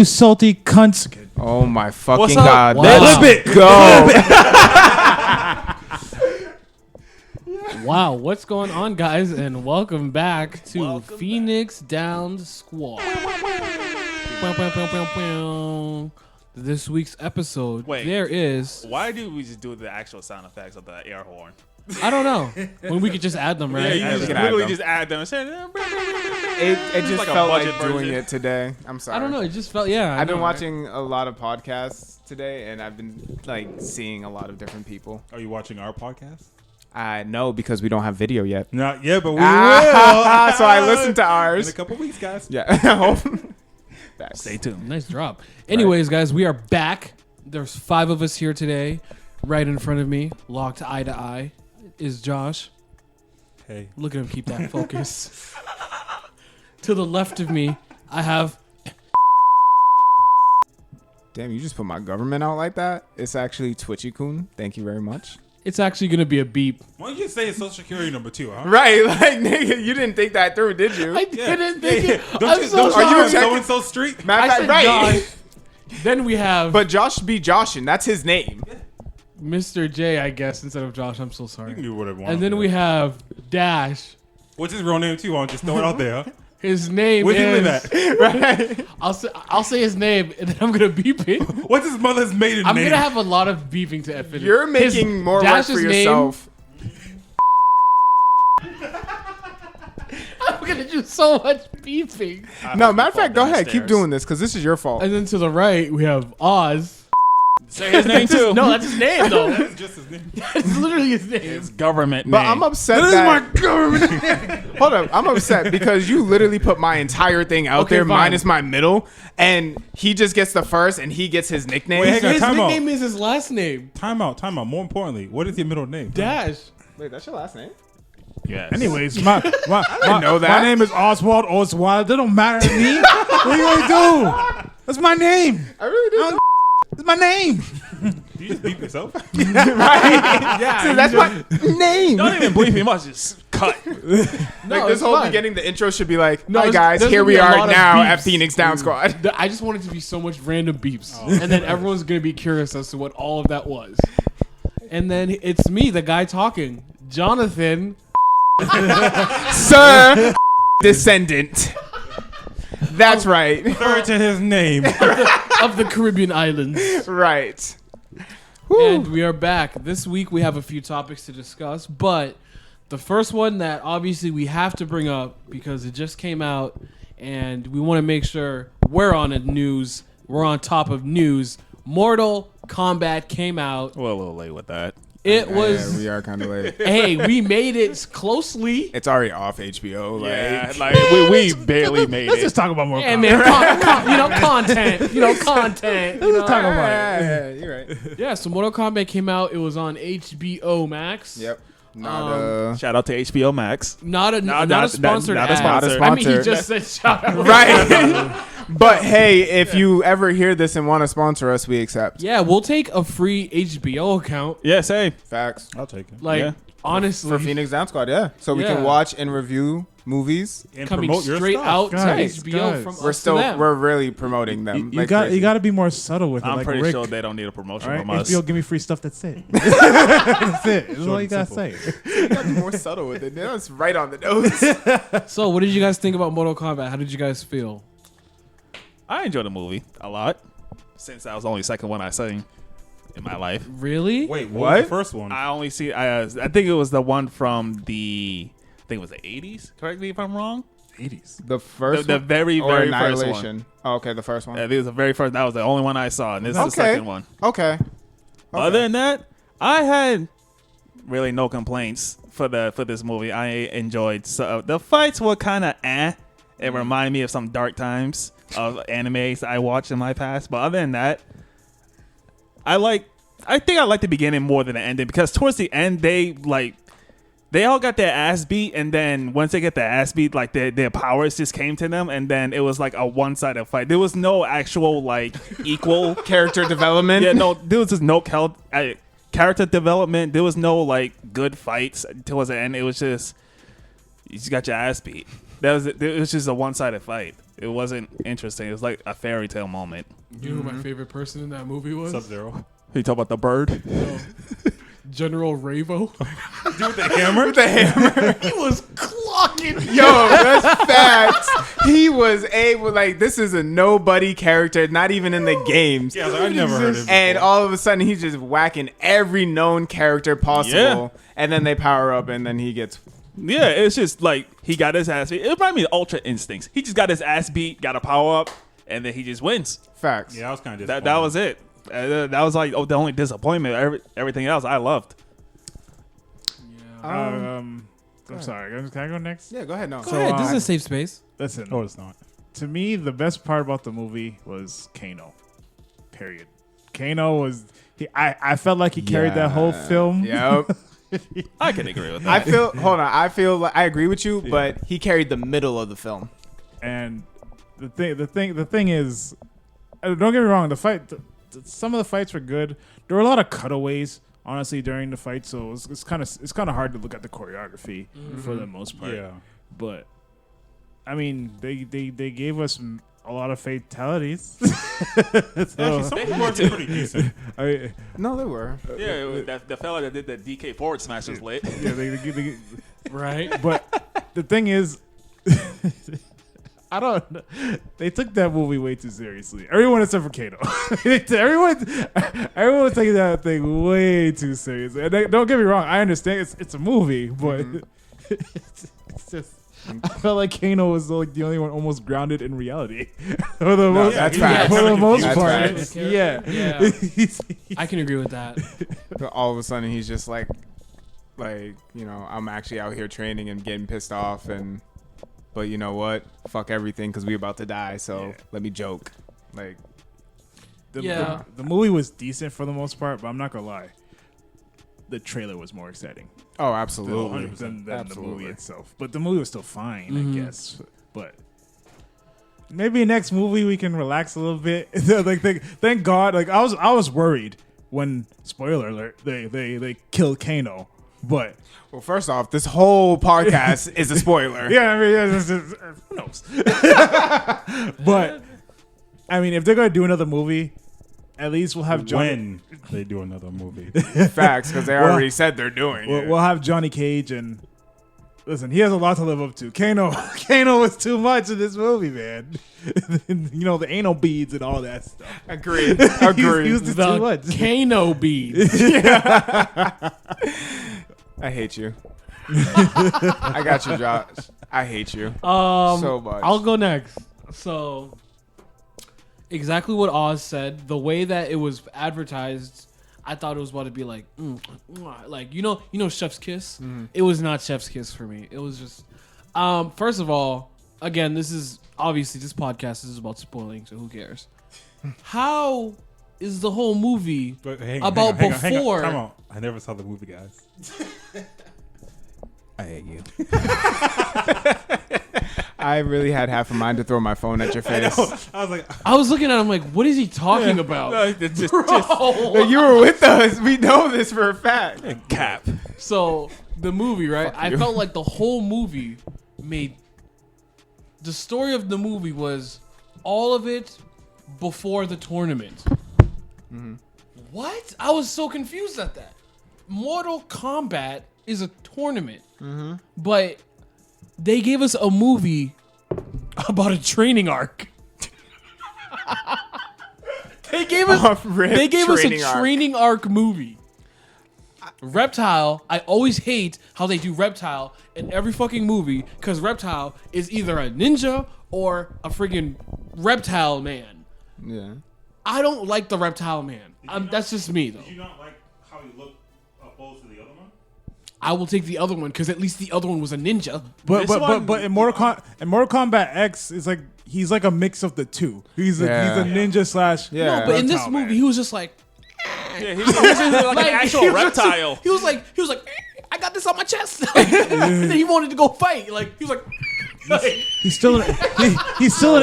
you salty cunts. Oh my fucking What's up? God. Wow. Let's go. Wow, what's going on, guys? And welcome back to Phoenix Down Squad. This week's episode, Wait. there is... Why do we just do the actual sound effects of the air horn? I don't know. When we could just add them, right? Yeah, you just can add literally them. just add them and say, It just like a felt like budget doing version. it today. I'm sorry. I don't know. It just felt, yeah. I've been watching a lot of podcasts today, and I've been like seeing a lot of different people. Are you watching our podcast? No, because we don't have video yet. Not yet, but we So I listened to will. ours. In a couple weeks, guys. Yeah. Stay tuned. Nice drop. Anyways, guys, we are back. There's 5 of us here today. Right in front of me, locked eye to eye, is Josh. Hey. Look at him keep that focus. To the left of me, I have... Damn, you just put my government out like that? It's actually Twitchy-kun. Thank you very much. It's actually going to be a beep. Why don't you say it's social security number 2, huh? Right, like, nigga, you didn't think that through, did you? I didn't think it. Don't I'm you, so don't sorry. you Are you checking- so-and-so street? Matter I of fact, said right. Josh. Then we have But Josh be Joshin. That's his name. Mr. J, I guess, instead of Josh. I'm so You sorry. can do whatever you want. And then we have Dash. What's his real name, too? I'll just throw it out there. Huh? His name Where's he is... live at? Right. I'll say his name, and then I'm going to beep it. What's his mother's maiden I'm name? going to have a lot of beeping to finish. You're making more work Dash's for name- yourself. I'm going to do so much beeping. No, matter of fact, go ahead. Keep doing this because this is your fault. And then to the right, we have Oz. Say his name too. No, that's his name, though. That's just his name. That's literally his name. It's government But name. I'm upset That is that... my government. Hold up. I'm upset because you literally put my entire thing out Okay, there fine. minus my middle, and he just gets the first, and he gets his nickname. Wait, hang on. His Time out. nickname is his last name. Time out. More importantly, what is your middle name? Dash. Wait, that's your last name? yes. Anyways, my know that. My name is Oswald Oswald. That don't matter to me. What are you gonna do? That's my name. I really did. That's my name. You just beep yourself. Right? Yeah. See, that's my name. Don't even bleep me much. Just cut. Like No, this it's whole fine. beginning, the intro should be like, No, "Hi there's- guys, there's here gonna we be a are lot of now beeps. at Phoenix Down Squad." I just wanted to be so much random beeps. And then everyone's going to be curious as to what all of that was. And then it's me, the guy talking. Jonathan. Sir, descendant. That's right. Third to his name. of the Caribbean islands. Right. And we are back. This week we have a few topics to discuss, but the first one that obviously we have to bring up because it just came out and we want to make sure we're on the news, we're on top of news. Mortal Kombat came out. We're a little late with that. It Yeah, was we are kind of late. hey, we made it closely. It's already off HBO. Like, Yeah, like we barely made Let's it. just talk about more. Hey man, content. Content. Let's talk about it. yeah, you're right. Yeah, so Mortal Kombat came out. It was on HBO Max. Yep. Not Shout out to HBO Max. Not a sponsored not a ad. sponsor. I mean, he just said shout out. right. But hey, if you ever hear this and want to sponsor us, we accept. Yeah, we'll take a free HBO account. Yeah, same. Facts. I'll take it. Like, Yeah. honestly, For Phoenix Down Squad, yeah. So we Yeah. can watch and review movies. And coming promote your straight stuff. out Guys, to HBO guys. from We're us still to them. we're really promoting them. You like got crazy. you got to be more subtle with it. I'm like pretty Rick. sure they don't need a promotion All right, from us. HBO, give me free stuff. That's it. That's it. That's all you gotta say. You gotta be more subtle with it. That's right on the nose. So, what did you guys think about Mortal Kombat? How did you guys feel? I enjoyed the movie a lot since that was the only second one I seen in my life. Really? Wait, What? what was the first one? I only see. I think it was the one from the. I think it was the 80s. Correct me if I'm wrong. 80s. The first The one? very Or very first one. Annihilation. Oh, okay, the first one. I think it was the very first. That was the only one I saw, and this is the Okay. second one. Okay. Other than that, I had really no complaints for this movie. I enjoyed the fights were kind of It reminded me of some dark times of animes I watched in my past. But other than that, I think I like the beginning more than the ending because towards the end they all got their ass beat, and then once they get their ass beat, like their powers just came to them, and then it was like a one-sided fight. There was no actual like equal Character development. Yeah, no, there was just no character development. There was no like good fights towards the end. It was just you just got your ass beat. It was just a one-sided fight. It wasn't interesting. It was like a fairy tale moment. You know who my favorite person in that movie was? Sub-Zero. You talk about the bird? No. General Ravo. Dude with the hammer? With the hammer. He was clocking. Yo, that's facts. He was able, like, this is a nobody character, not even in the games. Yeah, I was like, I never heard of him. And all of a sudden, he's just whacking every known character possible. Yeah. And then they power up, and then he gets. Yeah, it's just like he got his ass beat. It reminded me of Ultra Instincts. He just got his ass beat, got a power up, and then he just wins. Facts. Yeah, I was kind of That was it. That was like the only disappointment. Everything else I loved. Yeah. I'm sorry. Can I go next? Yeah, go ahead. No. Go ahead. This is a safe space. Listen. Oh, it's not. To me, the best part about the movie was Kano. Period. Kano was. I felt like he carried that whole film. Yep. I can agree with that. I feel. Hold on. I feel like I agree with you, but he carried the middle of the film. And the thing is, don't get me wrong. The fight, some of the fights were good. There were a lot of cutaways, honestly, during the fight. So it's kind of hard to look at the choreography for the most part. Yeah. But I mean, they gave us a lot of fatalities. Actually, some of them were pretty decent. No, they were. Yeah, the fella that did the DK forward smash was lit. Yeah, they Right. but the thing is, I don't. They took that movie way too seriously. Everyone except for Kano. everyone was taking that thing way too seriously. And don't get me wrong. I understand it's a movie, but it's just. I felt like Kano was like the only one almost grounded in reality. For the most, that's facts. For the That's most facts. part, That's yeah. Yeah. I can agree with that. But all of a sudden, he's just like, I'm actually out here training and getting pissed off, but you know what? Fuck everything because we about to die. So let me joke. Like, Yeah. The movie was decent for the most part, but I'm not gonna lie. The trailer was more exciting. oh, absolutely. Than the Absolutely. movie itself. But the movie was still fine, Mhm. I guess. But maybe next movie we can relax a little bit. Like thank God. Like I was worried when, spoiler alert, they killed Kano. But Well, first off, this whole podcast is a spoiler. yeah, I mean, who knows? But I mean, if they're gonna do another movie, at least we'll have Johnny. When they do another movie. Facts, because they already said they're doing it. We'll have Johnny Cage and listen. He has a lot to live up to. Kano was too much in this movie, man. You know, the anal beads and all that stuff. Agreed. He was just too The much. Kano beads. I hate you. I got you, Josh. I hate you. So much. I'll go next. So, exactly what Oz said. The way that it was advertised, I thought it was about to be like, like you know, Chef's Kiss. It was not Chef's Kiss for me. It was just, first of all, again, this is obviously this podcast is about spoiling, so who cares? How is the whole movie But hang about hang on. before? Come on. I never saw the movie, guys. I hate you. I really had half a mind to throw my phone at your face. I was like, I was looking at him like, what is he talking about? Like, you were with us. We know this for a fact. Cap. So the movie, right? Fuck I you. felt like the whole movie made the story of the movie was all of it before the tournament. What? I was so confused at that. Mortal Kombat is a tournament, but they gave us a movie about a training arc. They gave us a training arc movie. Reptile, I always hate how they do Reptile in every fucking movie because Reptile is either a ninja or a friggin' reptile man. Yeah. I don't like the reptile man. That's just me though. did you not like how he looked opposed to the other one? I will take the other one because at least the other one was a ninja. But in Mortal Kombat X, it's like he's like a mix of the two. He's a ninja slash. Yeah. No, but in this reptile movie, man. he was just like, Yeah, he's like an actual he was just- reptile. He was like, I got this on my chest. And then he wanted to go fight. Like he was like, He's still he's still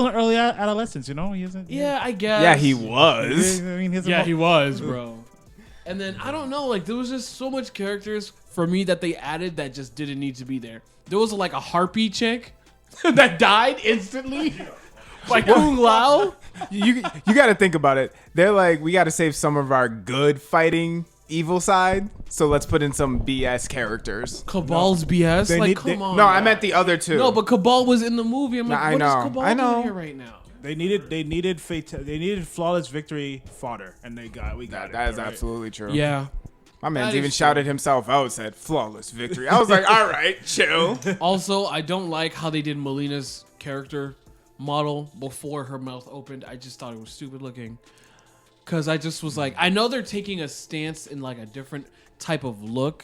in early adolescence. You know, he isn't. yeah, I guess. Yeah, he was. I mean, He was, bro. And then I don't know, like there was just so much characters for me that they added that just didn't need to be there. There was like a harpy chick that died instantly by Kung Lao. You got to think about it. They're like, we got to save some of our good fighting evil side, so let's put in some BS characters. Cabal's BS. They Like, need- come on. No, I meant the other two. No, but Cabal was in the movie. I'm like, Nah, I what is know. Cabal I know. doing here right now? They needed flawless victory fodder, and we got it. that is right? absolutely true. Yeah. My man's That even is shouted himself out, said flawless victory. I was like, all right, chill. Also, I don't like how they did Melina's character model before her mouth opened. I just thought it was stupid looking. Because I just was like, I know they're taking a stance in like a different type of look.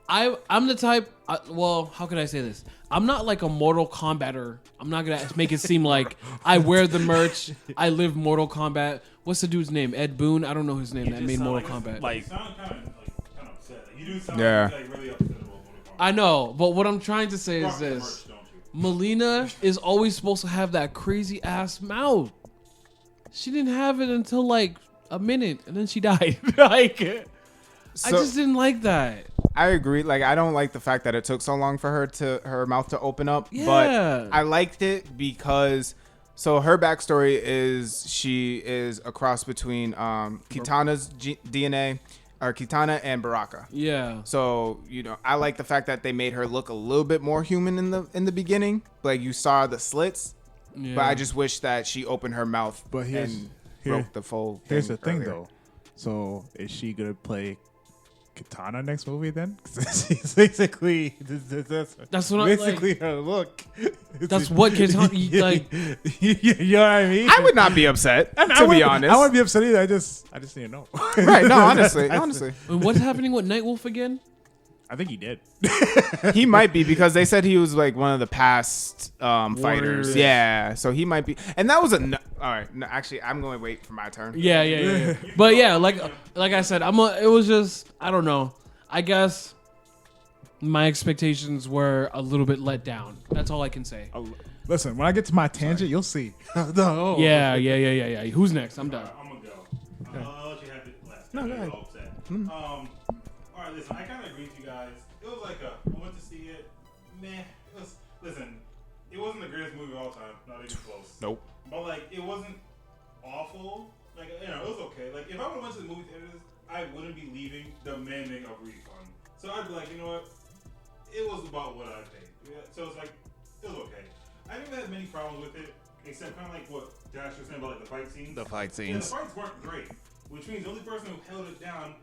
I'm the type, well, how can I say this? I'm not like a Mortal Kombatter. I'm not going to make it seem like I wear the merch. I live Mortal Kombat. What's the dude's name? Ed Boon? I don't know his name that made Mortal Kombat. Like, You sound kind of upset. Like, you do sound Yeah. like really upset about Mortal Kombat. I know, but what I'm trying to say Rock is the this. merch, don't you? Melina is always supposed to have that crazy ass mouth. She didn't have it until like a minute, and then she died. Like, I So- just didn't like that. I agree. Like, I don't like the fact that it took so long for her mouth to open up. Yeah. But I liked it because, so her backstory is she is a cross between Kitana's DNA, or Kitana and Baraka. Yeah. So, I like the fact that they made her look a little bit more human in the beginning. Like, you saw the slits, Yeah. but I just wish that she opened her mouth But here's- and here- broke the full. Here's the thing, earlier. though. So is she gonna play Katana next movie then? 'Cause she's basically That's what I'm basically her look. That's what Katana like. You know what I mean? I would not be upset, And to be honest. I wouldn't be upset either. I just need to know. Right? No, honestly. What's happening with Nightwolf again? I think he did. He might be, because they said he was like one of the past fighters. Warriors. Yeah, so he might be. And that was all right. No, actually, I'm going to wait for my turn. Yeah. But yeah, like I said, it was just, I don't know. I guess my expectations were a little bit let down. That's all I can say. Listen, when I get to my tangent, you'll see. No. Yeah. Who's next? I'm done. I'm gonna go. I'll let you have it last. No, go ahead. All upset. All right, listen. I kind of agree with you guys. It was like I went to see it. Meh. Listen. It wasn't the greatest movie of all time. Not even close. Nope. But like, it wasn't awful. Like, it was okay. Like, if I would have went to the movie theaters, I wouldn't be leaving demanding a refund. So I'd be like, you know what? It was about what I paid. Yeah, so it's like, it was okay. I didn't have many problems with it, except kind of like what Josh was saying about like the fight scenes. the fight Yeah, the scenes. fights weren't great, which means the only person who held it down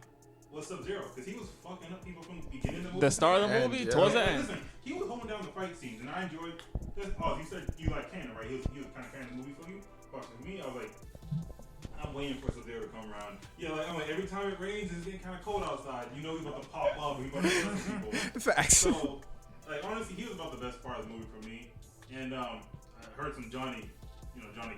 was Sub-Zero, because he was fucking up people from the beginning of the movie. The start of the And, movie, yeah. towards the Yeah, end. listen, he was holding down the fight scenes, and I enjoyed this. Oh, you said you like Cannon, right? He was kind of carrying the movie for you. But for me, I was like, I'm waiting for Sub-Zero to come around. Yeah, like, I'm like, every time it rains, it's getting kind of cold outside. You know he's about to pop up, he's about to kill some people. Facts. So, like, honestly, he was about the best part of the movie for me. And I heard some Johnny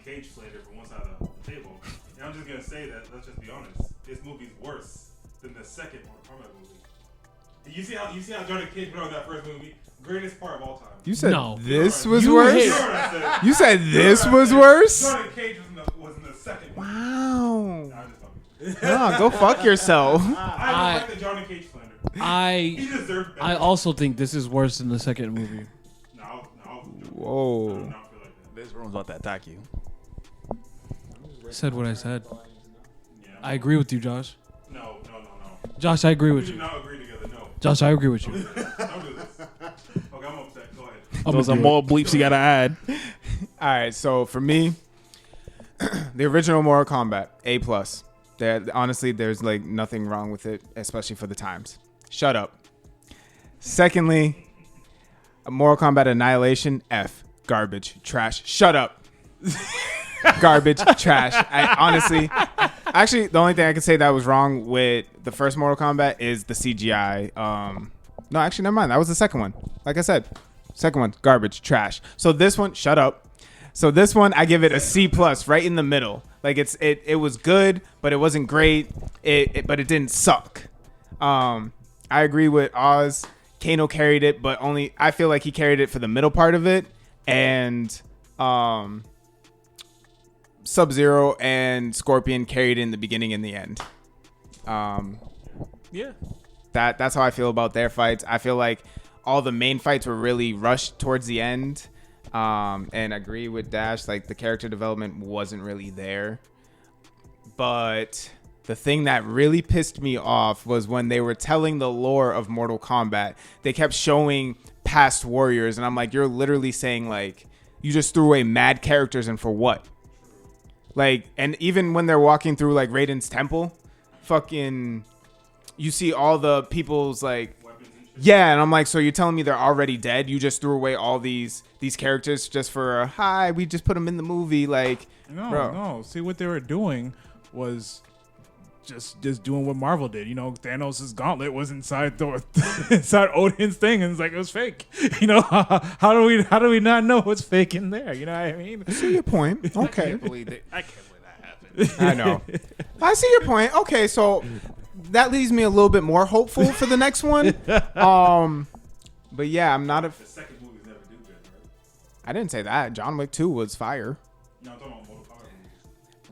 Cage slander from one side of the table. And I'm just gonna say that, let's just be honest, this movie's worse than the second Mortal Kombat movie. You see how Johnny Cage put on that first movie? Greatest part of all time. You said No. this You was You worse? hate- You know what I said? You said this You know what I was said? worse? Johnny Cage was in the second one. Wow. Nah, I'm just talking. Nah, go fuck yourself. I don't like the Johnny Cage slander. He I deserved better. I also think this is worse than the second movie. No, I do Whoa. not feel like that. This room's about to attack you. I said what I said. Yeah. I agree with you, Josh. No. Josh, I agree We with do you. not agree together. No. Josh, I agree with you. Don't do this. Okay, I'm upset. Go ahead. I'm Those are gonna do more bleeps you gotta add. All right, so for me, the original Mortal Kombat, A+. Honestly, there's like nothing wrong with it, especially for the times. Shut up. Secondly, Mortal Kombat Annihilation, F. Garbage. Trash. Shut up. Garbage. Trash. Actually, the only thing I can say that was wrong with the first Mortal Kombat is the CGI. No, actually, never mind. That was the second one. Like I said, second one, garbage, trash. So this one, shut up. So this one, I give it a C+, right in the middle. Like it was good, but it wasn't great. But it didn't suck. I agree with Oz. Kano carried it, but only I feel like he carried it for the middle part of it, and Sub-Zero and Scorpion carried it in the beginning and the end. Yeah. That's how I feel about their fights. I feel like all the main fights were really rushed towards the end. And agree with Dash, like the character development wasn't really there. But the thing that really pissed me off was when they were telling the lore of Mortal Kombat, they kept showing past warriors, and I'm like, you're literally saying like you just threw away mad characters, and for what? Like, and even when they're walking through like Raiden's temple, fucking, you see all the people's like, yeah, and I'm like, so you're telling me they're already dead? You just threw away all these characters just for a hi? We just put them in the movie, like, bro. No. See, what they were doing was just doing what Marvel did. You know, Thanos' gauntlet was inside inside Odin's thing, and it's like it was fake. You know, how do we not know what's fake in there? You know what I mean? I see your point. I Okay, can't believe that happened. I know. I see your point. Okay, so that leaves me a little bit more hopeful for the next one. But yeah, I'm not a. The second movie's never do good, right? I didn't say that. John Wick 2 was fire. No, I'm talking about Mortal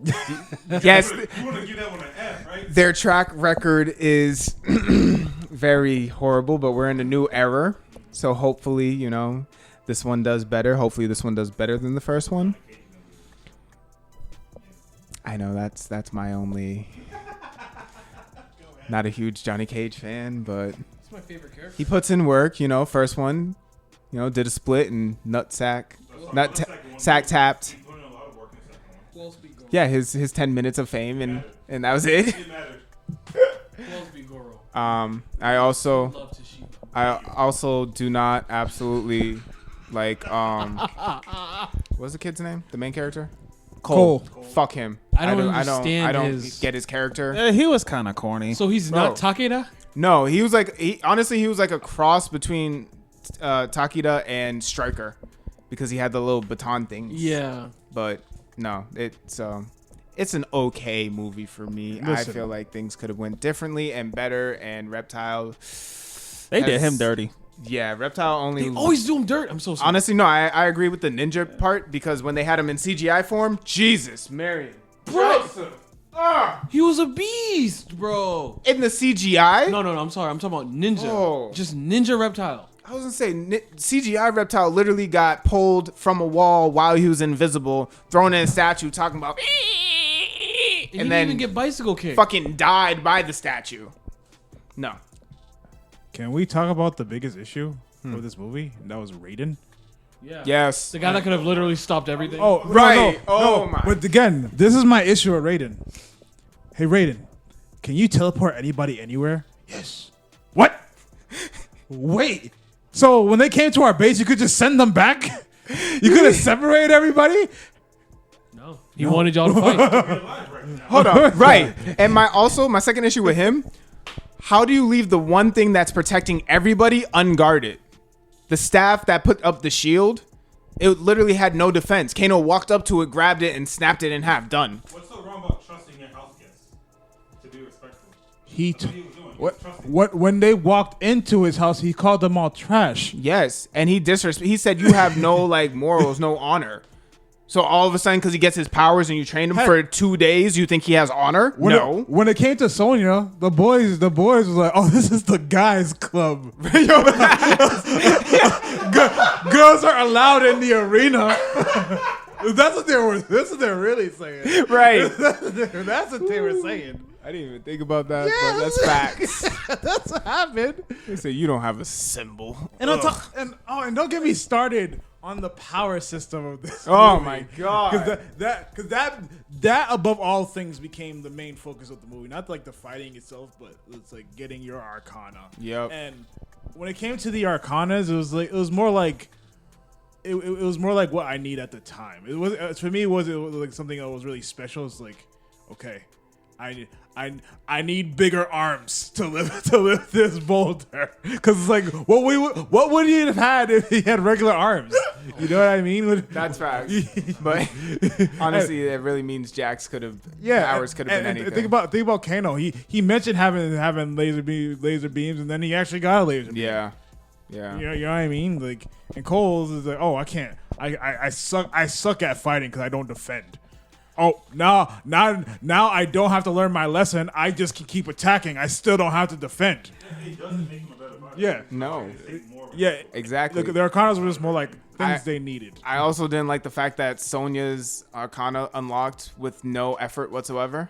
Kombat movies. Yes, You want to give that one an F, right? their track record is very horrible, but we're in a new era. So hopefully, you know, this one does better. Hopefully this one does better than the first one. I know that's my only. Not a huge Johnny Cage fan, but It's my favorite character. he puts in work. You know, first one, you know, did a split and sack tapped. He put in a lot of work in the second one. Who else beat Goro? Yeah, his 10 minutes of fame and that was it. It mattered. Who else beat Goro? Love to shoot. I also do not absolutely like what's the kid's name? The main character? Cole. Fuck him. I don't understand I don't his- get his character. He was kind of corny. So he's Bro. not Takeda? No, he was like honestly he was like a cross between Takeda and Stryker because he had the little baton things. Yeah. But no, it's an okay movie for me. Listen. I feel like things could have went differently and better, and Reptile. They did has- him dirty. Yeah, Reptile only. They always do him dirt. I'm so sorry. Honestly, no, I agree with the ninja part because when they had him in CGI form, Jesus, Marion. Bro. He was a beast, bro. In the CGI? No, I'm sorry. I'm talking about Ninja. Oh. Just Ninja Reptile. I was gonna say, CGI Reptile literally got pulled from a wall while he was invisible, thrown in a statue, talking about. He And didn't then even get bicycle kicked. fucking died by the statue. No. Can we talk about the biggest issue with this movie? And that was Raiden. Yeah. Yes. The guy that could have literally stopped everything. Oh, Right. No, Oh, no. my. But again, this is my issue with Raiden. Hey, Raiden, can you teleport anybody anywhere? Yes. What? Wait. So when they came to our base, you could just send them back? You could have separated everybody? No. He wanted y'all to fight. Hold on. Right. And my second issue with him, how do you leave the one thing that's protecting everybody unguarded? The staff that put up the shield, it literally had no defense. Kano walked up to it, grabbed it, and snapped it in half. Done. What's so wrong about trusting your house guests to be respectful? He That's what he was doing. He what? was trusting. What? When they walked into his house, he called them all trash. Yes. And he he said you have no like morals, no honor. So all of a sudden, because he gets his powers and you train him for 2 days, you think he has honor? No. When it came to Sonya, the boys was like, "Oh, this is the guys' club. Girls are allowed in the arena." That's what they were. That's what they're really saying. Right. That's what they were saying. I didn't even think about that, but that's facts. That's what happened. They say you don't have a symbol. And and don't get me started on the power system of this. Oh movie. my God. Because that above all things became the main focus of the movie. Not like the fighting itself, but it's like getting your Arcana. Yep. And when it came to the Arcanas, it was more like what I need at the time. It was for me. It was like something that was really special. It's like, okay, I need bigger arms to lift this boulder. Because it's like what would he have had if he had regular arms? You know what I mean? That's facts. But honestly, it really means Jax could have powers could have been and anything. Think about Kano. He mentioned having laser beams, and then he actually got a laser beam. Yeah. You know what I mean? Like, and Cole's is like, oh, I can't. I suck at fighting because I don't defend. Oh, now I don't have to learn my lesson. I just can keep attacking. I still don't have to defend. It doesn't make him a better fighter. Yeah. No, Yeah, exactly. the Arcanas were just more like things they needed. I also didn't like the fact that Sonya's Arcana unlocked with no effort whatsoever.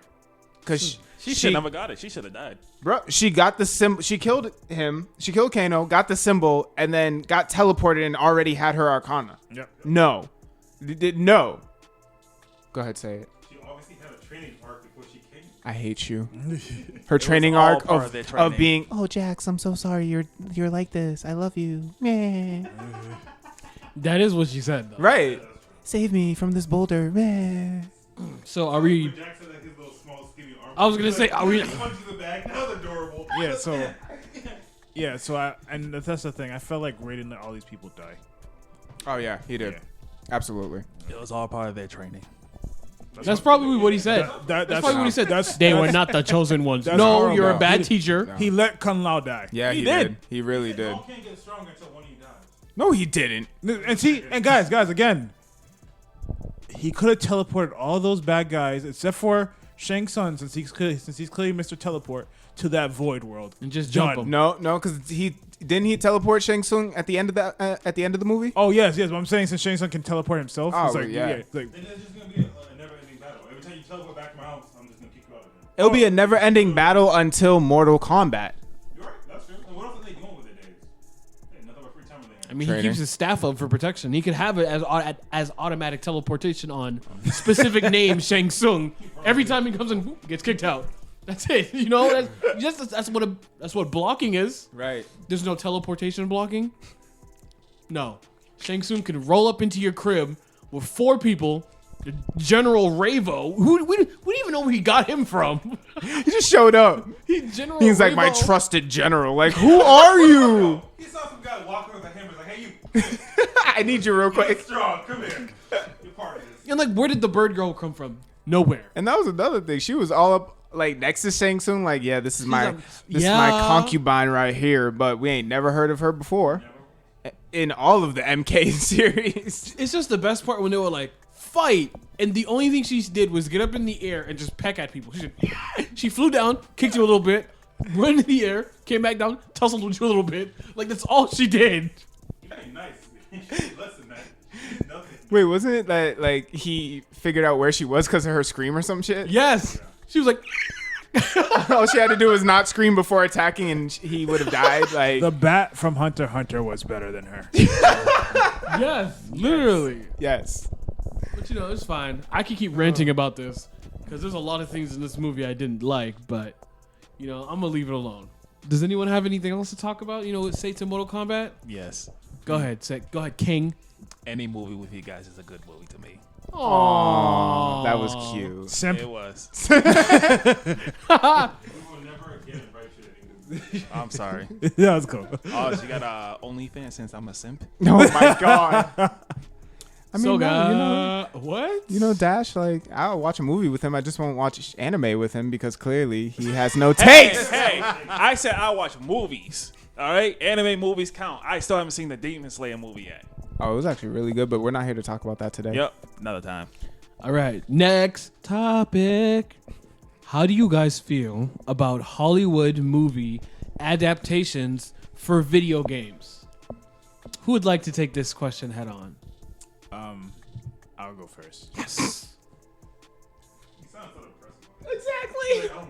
Because She should never got it. She should have died. bro, she got the symbol. She killed him. She killed Kano, got the symbol, and then got teleported and already had her Arcana. Yep. No. No. Go ahead, say it. She obviously had a training arc before she came. I hate you. Her training all arc part of their training. of being, oh Jax, I'm so sorry you're like this. I love you. Meh. That is what she said, though. Right. Save me from this boulder. Meh. So are we? Jackson had his little small skinny arm. I was gonna say, are we? He punches the back. That was adorable. And that's the thing. I felt like Raiden let all these people die. Oh yeah, he did. Yeah. Absolutely. It was all part of their training. That's probably what he said. That's That's probably what he said. That's They were not the chosen ones. That's No, horrible. you're a bad He- teacher. He let Kun Lao die. Yeah, He he did. did. He really did. All can't get stronger until one of you dies. No, he didn't. And see, and guys, again, he could have teleported all those bad guys except for Shang Tsung, since he's clearly Mr. Teleport, to that void world And just jump Done. him. No, because he teleport Shang Tsung at the end of the movie. Oh yes, but I'm saying since Shang Tsung can teleport himself, Oh, it's like, yeah. it's like, Then there's just gonna be a never-ending battle. Every time you teleport back to my house, I'm just gonna kick you out of it. It'll be a never-ending battle until Mortal Kombat. You're right. That's true. And what else are they doing with their days? Hey, nothing but free time in their hands. I mean, Training. he keeps his staff up for protection. He could have it as automatic teleportation on specific name Shang Tsung. Every time he comes in, whoop, gets kicked out. That's it. You know, that's what blocking is. Right. There's no teleportation blocking. No, Shang Tsung can roll up into your crib with 4 people. General Ravo, who we didn't even know where he got him from. He just showed up. General He's like my Ravo. trusted general. Like, who are you? He saw some guy walking with a hammer. He's like, hey, you. I need you real Get quick. strong. Come here. You're part of this. And like, where did the bird girl come from? Nowhere. And that was another thing. She was all up like next to Shang Tsung. Like, yeah, this is my Yeah. concubine right here. But we ain't never heard of her before. In all of the MK series. It's just the best part when they were like, fight. And the only thing she did was get up in the air and just peck at people. She flew down, kicked you a little bit, went in the air, came back down, tussled with you a little bit. Like, that's all she did. That ain't nice. Less than that. Nothing. Wait, wasn't it that like he figured out where she was because of her scream or some shit? Yes. She was like, All she had to do was not scream before attacking, and he would have died. Like, the bat from Hunter x Hunter was better than her. yes, literally. yes. But you know, it's fine. I can keep ranting about this because there's a lot of things in this movie I didn't like, but you know, I'm gonna leave it alone. Does anyone have anything else to talk about? You know, say to Mortal Kombat. Yes. Go ahead, King. Any movie with you guys is a good movie to me. Aww, that was cute. Simp. It was. We will never again invite you to anything. I'm sorry. Yeah, that's cool. Oh, she got OnlyFans since I'm a simp. Oh my god. I mean, So, no, what? you know, Dash. Like, I'll watch a movie with him. I just won't watch anime with him because clearly he has no taste. Hey, I said I watch movies. All right, anime movies count. I still haven't seen the Demon Slayer movie yet. Oh, it was actually really good, but we're not here to talk about that today. Yep, another time. All right, next topic. How do you guys feel about Hollywood movie adaptations for video games? Who would like to take this question head on? I'll go first. Yes. You sound so impressive. Exactly. Like, oh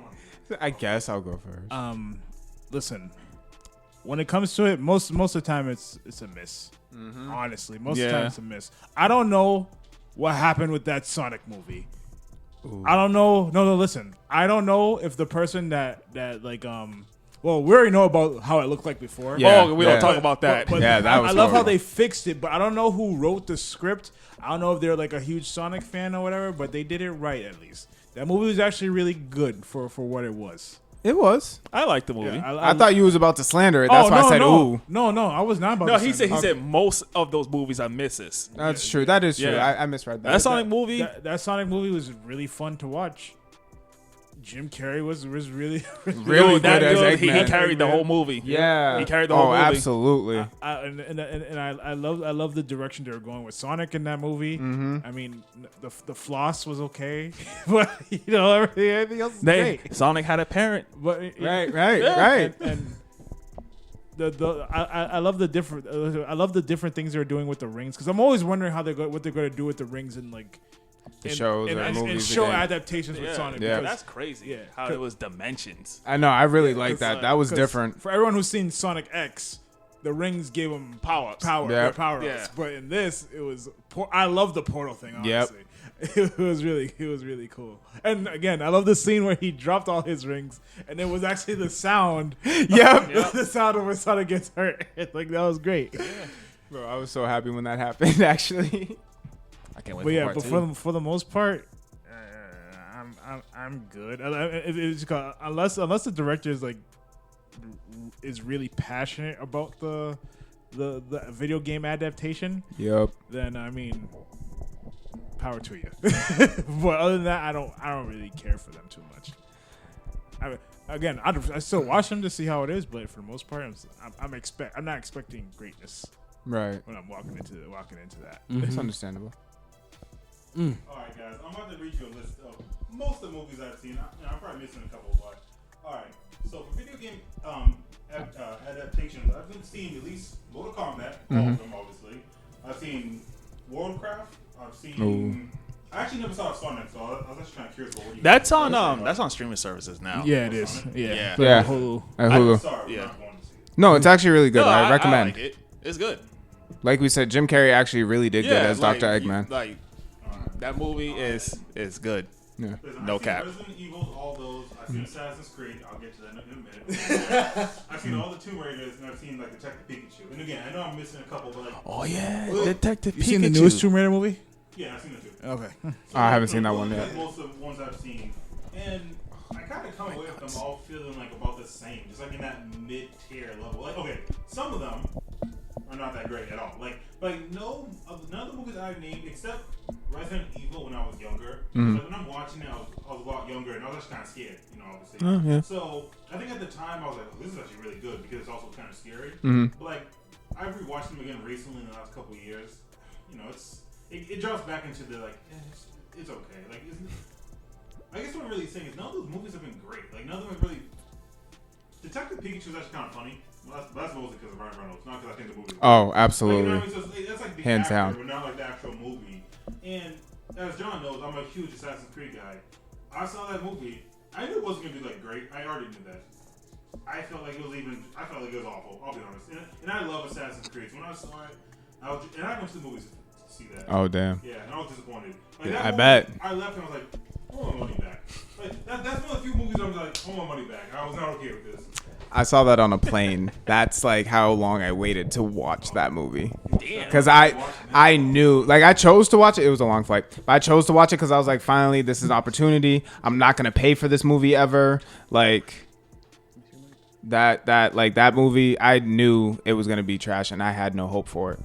my. I guess I'll go first. Listen, when it comes to it, most of the time it's a miss. Honestly, most of the time Yeah. it's a miss. I don't know what happened with that Sonic movie. I don't know. No, listen. I don't know if the person that like well, we already know about how it looked like before. Yeah. Oh, we don't talk about that. But Yeah, that was I love how horrible. they fixed it, but I don't know who wrote the script. I don't know if they're like a huge Sonic fan or whatever, but they did it right at least. That movie was actually really good for what it was. It was. I like the movie. I thought you was about to slander it. That's why I said, ooh. No, I was not about No, to he say said that. most of those movies are misses. That's true. That is true. Yeah. I misread that. That Sonic movie, That Sonic movie was really fun to watch. Jim Carrey was really Really Dude, that good as dude, he Eggman. carried the whole movie. Yeah, He carried the whole movie. Absolutely. I love the direction they were going with Sonic in that movie. Mm-hmm. I mean, the floss was okay, but everything else is great. Sonic had a parent. But Right. And I love the different things they're doing with the rings, because I'm always wondering what they're going to do with the rings in like The shows or and movies show again. adaptations with Sonic. Yeah. because- That's crazy. Yeah. How it was dimensions. I know. I really like Because, that. That was 'cause different. For everyone who's seen Sonic X, the rings gave him Power-ups. Yeah. power ups. Yeah. But in this, it was. I love the portal thing. Honestly, it was really cool. And again, I love the scene where he dropped all his rings, and it was actually the sound. Yep. The sound of when Sonic gets hurt. Like that was great. Bro, I was so happy when that happened. Actually. I can't wait But for yeah, part but two. for the most part, I'm good. Unless the director is really passionate about the video game adaptation, Yep. then I mean, power to you. But other than that, I don't really care for them too much. I still watch them to see how it is, but for the most part, I'm not expecting greatness Right. when I'm walking into that. It's understandable. All right, guys, I'm about to read you a list of most of the movies I've seen. I'm probably missing a couple, but all right. So for video game adaptations, I've been seeing at least Mortal Kombat, all of them, obviously. I've seen Worldcraft. I've seen. I actually never saw Sonic, so I was actually kind of curious about what you. That's guys on think. that's on streaming services now. Yeah, it is. Yeah. Yeah. Hulu. At Hulu. Sorry, Yeah. we're not going to see it. No, it's actually really good. No, I recommend. like it. It's good. Like we said, Jim Carrey actually really did good as like, Dr. Eggman. Like that movie is good. Yeah. Listen, No I've cap. seen Resident Evil, all those. I've seen Assassin's Creed. I'll get to that in a minute. I've seen all the Tomb Raiders, and I've seen like Detective Pikachu. And again, I know I'm missing a couple, but like, Oh yeah, Detective You seen the newest Tomb Raider movie? yeah, I've seen the two. Okay. So, I haven't seen that those one are, yet. like, most of the ones I've seen, and I kind of come away with them all feeling like about the same, just like in that mid-tier level. Like, okay, some of them are not that great at all. Like none of the movies I've named except Resident Evil when I was younger. Like when I'm watching it, I was a lot younger, and I was actually kind of scared, obviously. Oh, yeah. So I think at the time I was like, oh, this is actually really good because it's also kind of scary. But like I've rewatched them again recently in the last couple of years. It drops back into the like, it's okay. Like, I guess what I'm really saying is none of those movies have been great. Like none of them have really. Detective Pikachu is actually kind of funny. Well, that's mostly because of Ryan Reynolds, not because I think the movie. Oh, Like, absolutely. so that's like the Hands actor, down. but not like the actual movie. And as John knows, I'm a huge Assassin's Creed guy. I saw that movie. I knew it wasn't gonna be like great. I already knew that. I felt like it was awful. I'll be honest. And I love Assassin's Creed. So when I saw it, and I went to the movies to see that. Oh, damn. Yeah, and I was disappointed. Like, Yeah, that I movie, bet. I left and I was like, I want my money back. Like that's one of the few movies I was like, I want my money back. I was not okay with this. I saw that on a plane. That's like how long I waited to watch that movie. Because I knew, like, I chose to watch it. It was a long flight. But I chose to watch it because I was like, finally, this is an opportunity. I'm not going to pay for this movie ever. Like, that movie, I knew it was going to be trash, and I had no hope for it.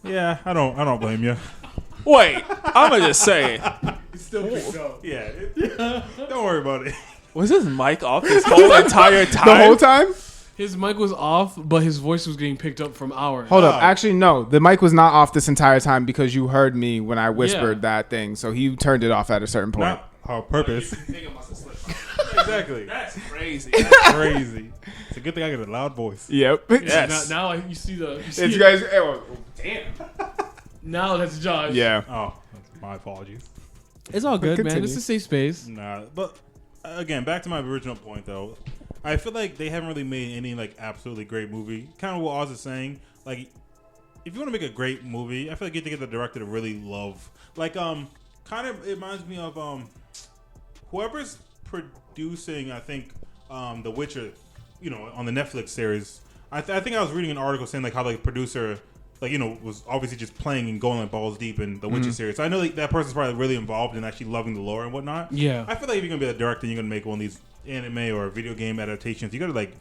Yeah, I don't blame you. Wait, I'm gonna just say, It's still picked up. Yeah, don't worry about it. was his mic off this whole entire time? The whole time? His mic was off, but his voice was getting picked up from ours. Hold up. Actually, no. The mic was not off this entire time because you heard me when I whispered Yeah. that thing. So he turned it off at a certain point. Not on purpose. Exactly. That's crazy. Crazy. It's a good thing I got a loud voice. Yep. Yes. Now you see the. You see It's it. guys. Damn. Now that's Josh. Yeah. Oh, that's my apologies. It's all good, man. Continue. It's a safe space. Nah, but again, back to my original point though. I feel like they haven't really made any like absolutely great movie. Kind of what Oz is saying. Like, if you want to make a great movie, I feel like you have to get the director to really love. Like, kind of it reminds me of whoever's producing. I think The Witcher, on the Netflix series. I think I was reading an article saying like how the producer, like, was obviously just playing and going like balls deep in the Witcher series. So I know like, that person's probably really involved in actually loving the lore and whatnot. Yeah. I feel like if you're gonna be a director, and you're gonna make one of these anime or video game adaptations. You gotta like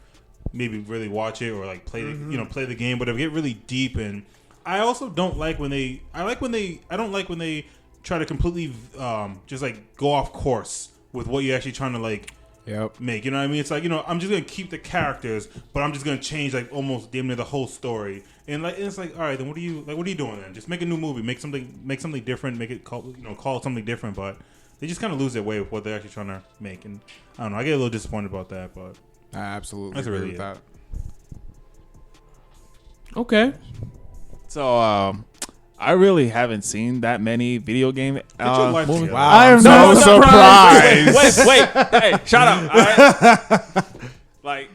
maybe really watch it or like play the play the game, whatever. Get really deep in. I also don't like when they. I don't like when they try to completely just like go off course with what you're actually trying to like make. You know what I mean? It's like, you know, I'm just gonna keep the characters, but I'm just gonna change like almost damn near the whole story. And like it's like, all right, then what are you doing then? Just make a new movie, make something different, make it call it something different. But they just kind of lose their way with what they're actually trying to make. And I don't know, I get a little disappointed about that, but I absolutely that's agree really with that. Okay. So I really haven't seen that many video game Get your life movies. together. Wow, I am I'm so so surprised. wait, hey, shut up. All right?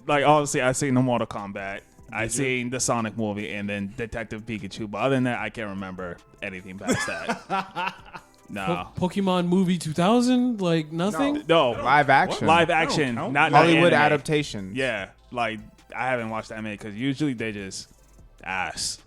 like obviously, I seen the Mortal Kombat. I seen the Sonic movie and then Detective Pikachu. But other than that, I can't remember anything past that. No. Pokemon movie 2000, like nothing. No. Live action. Live action, count. not Hollywood anime. adaptations. Yeah, like I haven't watched anime because usually they just ass.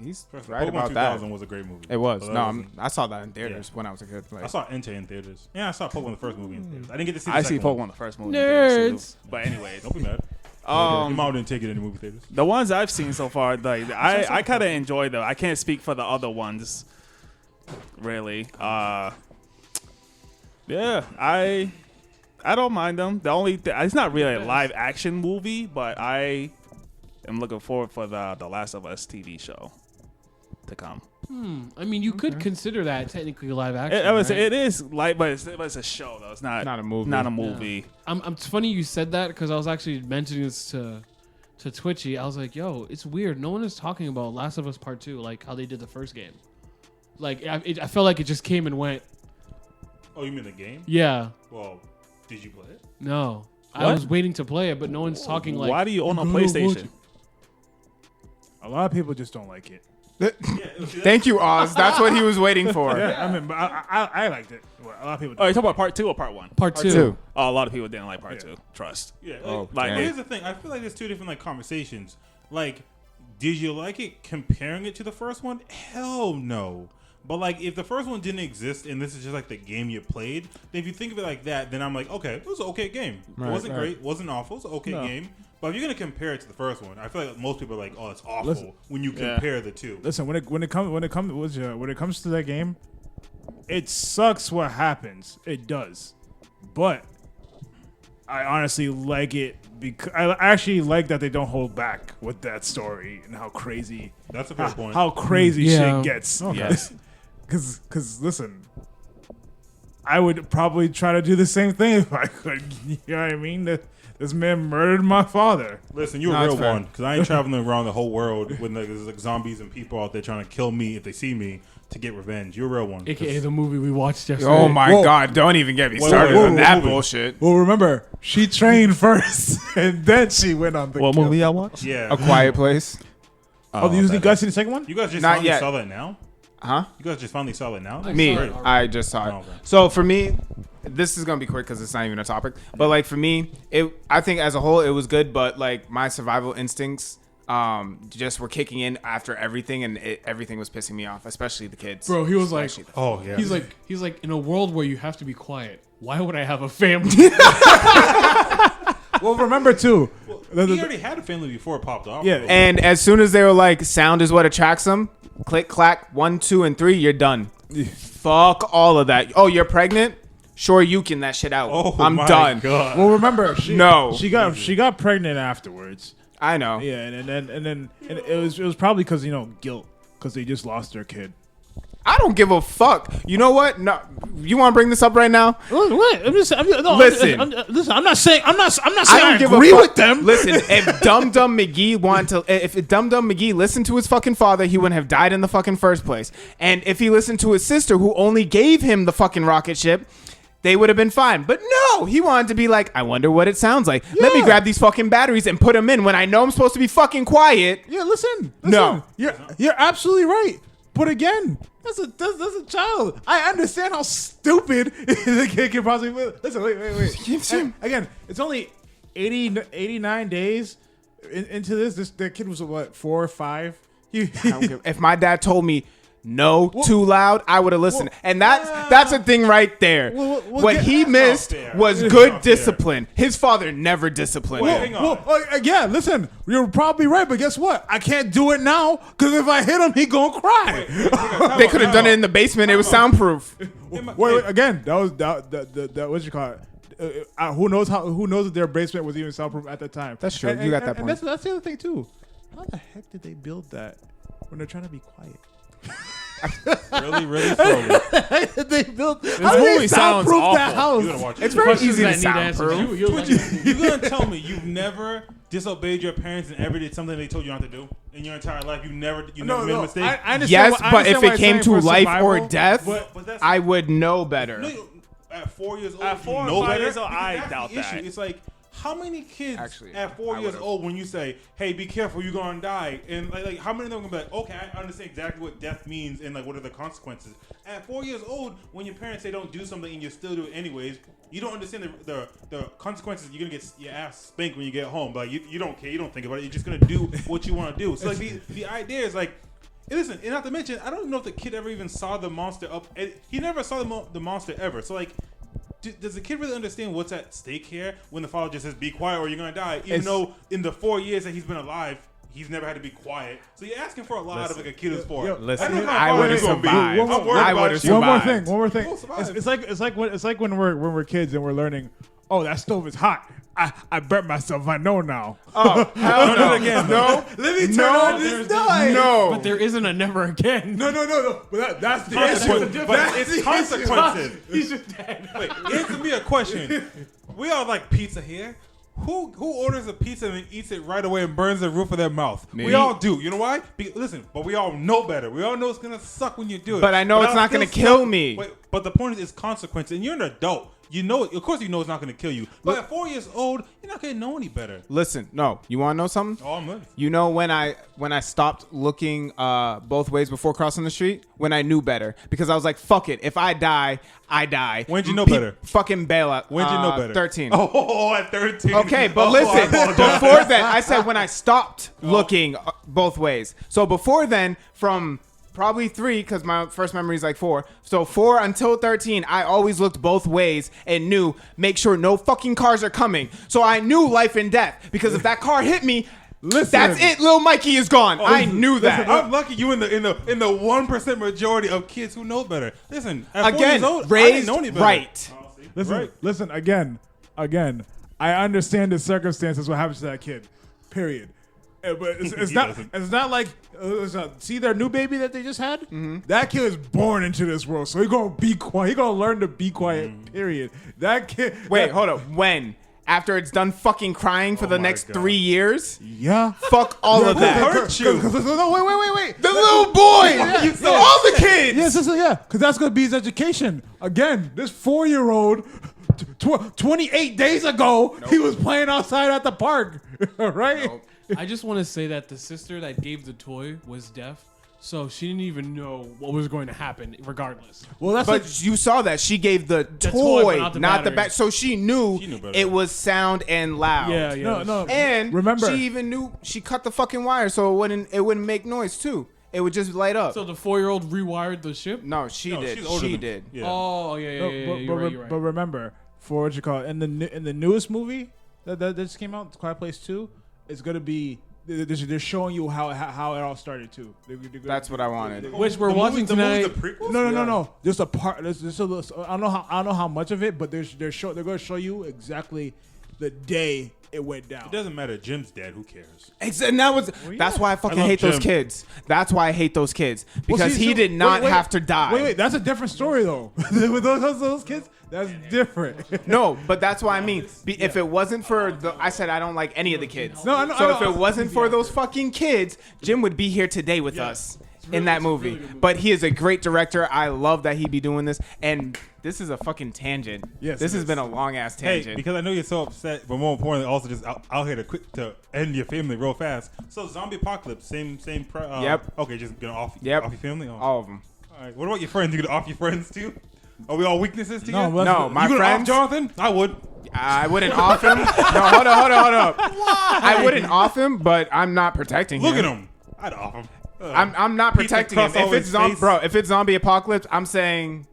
He's First, right Pokemon about 2000 that. was a great movie. It was. But that No, wasn't- I saw that in theaters when I was a kid. Like, I saw Entei in theaters. Yeah, I saw Pokemon the first movie in theaters. I didn't get to see the I see second one. Pokemon the first movie. Nerds. But anyways, Don't be mad. Your um, mom didn't take it in the movie theaters. the ones I've seen so far, like I kind of enjoy them. I can't speak for the other ones, really. Yeah, I don't mind them. The only it's not really a live action movie, but I am looking forward for the Last of Us TV show to come. I mean, you could consider that technically live action. It is like, but it's a show though. It's not Not a movie. Not a movie. It's funny you said that because I was actually mentioning this to Twitchy. I was like, yo, it's weird. No one is talking about Last of Us Part 2, like how they did the first game. Like, I felt like it just came and went. Oh, you mean the game? Yeah. Well, did you play it? No. I What? was waiting to play it, but no one's talking like. Why do you own a gotta watch PlayStation? it. A lot of people just don't like it. thank you, Oz. That's what he was waiting for. Yeah, I mean, but I liked it. Well, a lot of people. Oh, you talking about part 2 or part 1? Part two. Two. Oh, a lot of people didn't like part Yeah. 2. Trust. Yeah. Like, Oh, like, dang. here's the thing. I feel like there's two different like conversations. Like, did you like it comparing it to the first one? Hell no. But like, if the first one didn't exist and this is just like the game you played, then if you think of it like that, then I'm like, okay, it was an okay game. Right, it wasn't right. great, wasn't awful. It was an okay No. game. But if you're gonna compare it to the first one, I feel like most people are like, oh, it's awful Listen. when you Yeah. compare the two. Listen, when it comes to that game, it sucks what happens. It does, but I honestly like it because I actually like that they don't hold back with that story and how crazy That's a fair point. how crazy Yeah. shit gets. Yes. Because listen, I would probably try to do the same thing if I could. You know what I mean? This man murdered my father. Listen, you're No, a it's real fair. one because I ain't traveling around the whole world when there's like zombies and people out there trying to kill me if they see me to get revenge. You're a real one. AKA the movie we watched yesterday. Oh my Whoa. God! Don't even get me Wait, started wait, on wait, that wait. bullshit. Well, remember, she trained first, and then she went on the What kill. movie I watched? Yeah. A Quiet Place. Oh, you guys see the second one? You guys just Not finally yet. saw that now? Huh? You guys just finally saw that now? I Me, saw it already. I just saw it. Oh, okay. So for me, this is gonna be quick because it's not even a topic. But like for me, I think as a whole it was good. But like my survival instincts, just were kicking in after everything, and everything was pissing me off, especially the kids. Bro, he was like, Especially the- Oh, yeah. he's like, in a world where you have to be quiet, why would I have a family? Well, remember too. He already had a family before it popped off. Yeah. though. And as soon as they were like, sound is what attracts them. Click, clack, 1, 2, and 3, you're done. Fuck all of that. Oh, you're pregnant? Sure, you can that shit out. Oh, I'm my done. God. Well, remember, she got pregnant afterwards. I know. Yeah, and then it was probably because guilt because they just lost their kid. I don't give a fuck. You know what? No, you want to bring this up right now? What? Listen. Listen. I'm not saying I don't give agree a fuck. with them. Listen, if Dum Dum McGee listened to his fucking father, he wouldn't have died in the fucking first place. And if he listened to his sister, who only gave him the fucking rocket ship, they would have been fine. But no, he wanted to be like, I wonder what it sounds like. Let me Yeah. grab these fucking batteries and put them in when I know I'm supposed to be fucking quiet. Yeah, listen. No. You're absolutely right. But again, that's a child. I understand how stupid the kid can possibly be. Listen, wait. And again, it's only 89 days into this. The kid was what, 4 or 5? I don't give- if my dad told me no, too loud, I would have listened. And that's a thing right there. What he missed was good discipline. His father never disciplined him. Hang on. Yeah, listen, you're probably right, but guess what? I can't do it now because if I hit him, he gonna cry. They could have done it in the basement. It was soundproof. Wait, again, that was that what you call it? Who knows if their basement was even soundproof at the time? That's true. You got that point. And that's the other thing too. How the heck did they build that when they're trying to be quiet? Really, really slowly. They built. This How did they movie sounds soundproof that awful. house? You gotta watch it. It's very easy to Questions that need answers. soundproof. You're gonna tell me you've never disobeyed your parents and ever did something they told you not to do in your entire life? You never made a mistake. I understand Yes, I but if understand what it you're came saying to for life survival, or death, but that's I would know better. no, at 4 years old. At 4 you or know 5 better? years old, Because I that's doubt the issue. that. It's like, how many kids Actually, at 4 I years would've. old when you say, "Hey, be careful, you're gonna die," and like how many of them gonna be like, "Okay, I understand exactly what death means and like what are the consequences." At 4 years old, when your parents say don't do something and you still do it anyways, you don't understand the consequences. You're gonna get your ass spanked when you get home. But you don't care, you don't think about it. You're just gonna do what you want to do. So like the idea is like. Listen, and not to mention, I don't know if the kid ever even saw the monster up. He never saw the monster ever. So like, does the kid really understand what's at stake here when the father just says, "Be quiet or you're gonna die"? Even though in the 4 years that he's been alive, he's never had to be quiet. So you're asking for a lot of like a kid who's 4. Listen, don't know I how far would have you're gonna be. survived. I'm worried I about would have you. One more survived. thing. One more thing. We'll survive. It's like when we're kids and we're learning. Oh, that stove is hot. I burnt myself. I know now. Oh, hell Don't do it again. No. Let me turn No. on this knife. No. But there isn't a never again. No. But that's the Consequences. issue. But it's consequences. He's just dead. Wait, answer me a question. We all like pizza here. Who orders a pizza and then eats it right away and burns the roof of their mouth? Me. We all do. You know why? Listen, but we all know better. We all know it's gonna suck when you do it. But I know it's I'll not still gonna kill suck. me. Wait, but the point is, it's consequence, and you're an adult. You know it. Of course, you know it's not gonna kill you. But at 4 years old, you're not gonna know any better. Listen, no. You want to know something? Oh, I'm ready. You know when I stopped looking both ways before crossing the street? When I knew better. Because I was like, fuck it. If I die, I die. When'd you know better? Fucking bail out. When'd you know better? 13. Oh, at 13. Okay, but Oh, I listen, apologize. before then, I said when I stopped looking both ways. So before then, from probably 3, because my first memory is like 4. So 4 until 13, I always looked both ways and knew, make sure no fucking cars are coming. So I knew life and death, because if that car hit me, that's it. Little Mikey is gone. I knew that. I'm lucky you in the 1% majority of kids who know better. Listen, at 4 Again, years old, I didn't raised know any better. right. Listen, Right. listen again. I understand the circumstances. What happens to that kid? Period. But it's He not. doesn't. It's not like see their new baby that they just had. That kid is born into this world, so he gonna be quiet. He gonna learn to be quiet. Period. That kid. Wait, hold up. When? After it's done fucking crying for the my next God. 3 years? Yeah. Fuck all of that. hurt you? No, wait. The little boy! All the kids! Yeah, because that's gonna be his education. Again, this 4-year-old, 28 days ago, he was playing outside at the park, right? I just want to say that the sister that gave the toy was deaf, so she didn't even know what was going to happen regardless. Well, that's But you saw that she gave the toy, toy, but not the not the battery. back. So she knew, She knew better. it was sound and loud. Yeah. no. And Remember- she even knew she cut the fucking wire so it wouldn't make noise too. It would just light up. So the 4-year-old rewired the ship. No, she No, did. she's older She than- did. Yeah. Oh yeah. You're right. But remember, for what you call it, in the newest movie that just came out, Quiet Place 2, it's gonna be they're showing you how it all started too. That's what I wanted. Which we're The watching movie- the movie's tonight. the prequel? No. Just a part. Just a little, I don't know how much of it, but they're going to show you exactly the day it went down. It doesn't matter. Jim's dead. Who cares? And that's why I fucking I love hate those Jim. kids. That's why I hate those kids. Well, Because see, he so- did not wait, have to die. Wait, that's a different story though. With those kids, that's different. No, but that's what I mean. If it wasn't for I said I don't like any of the kids. No, I know- So I if know. it wasn't for those fucking kids, Jim would be here today with us in that movie. But he is a great director. I love that he be doing this. And this is a fucking tangent. Yes, This it has is. been a long ass Hey, tangent. because I know you're so upset, but more importantly, also just out here to end your family real fast. So zombie apocalypse, same. Yep. Okay, just gonna off Yep. your family. Oh. All of them. All right. What about your friends? You gonna off your friends too? Are we all weaknesses to No, you? but- No, my you gonna friends. off Jonathan? I would. I wouldn't off him. No, hold up. I wouldn't off him, but I'm not protecting Look him. at him. I'd off him. I'm not Pizza protecting him. crust all his face. If it's zombie apocalypse, I'm saying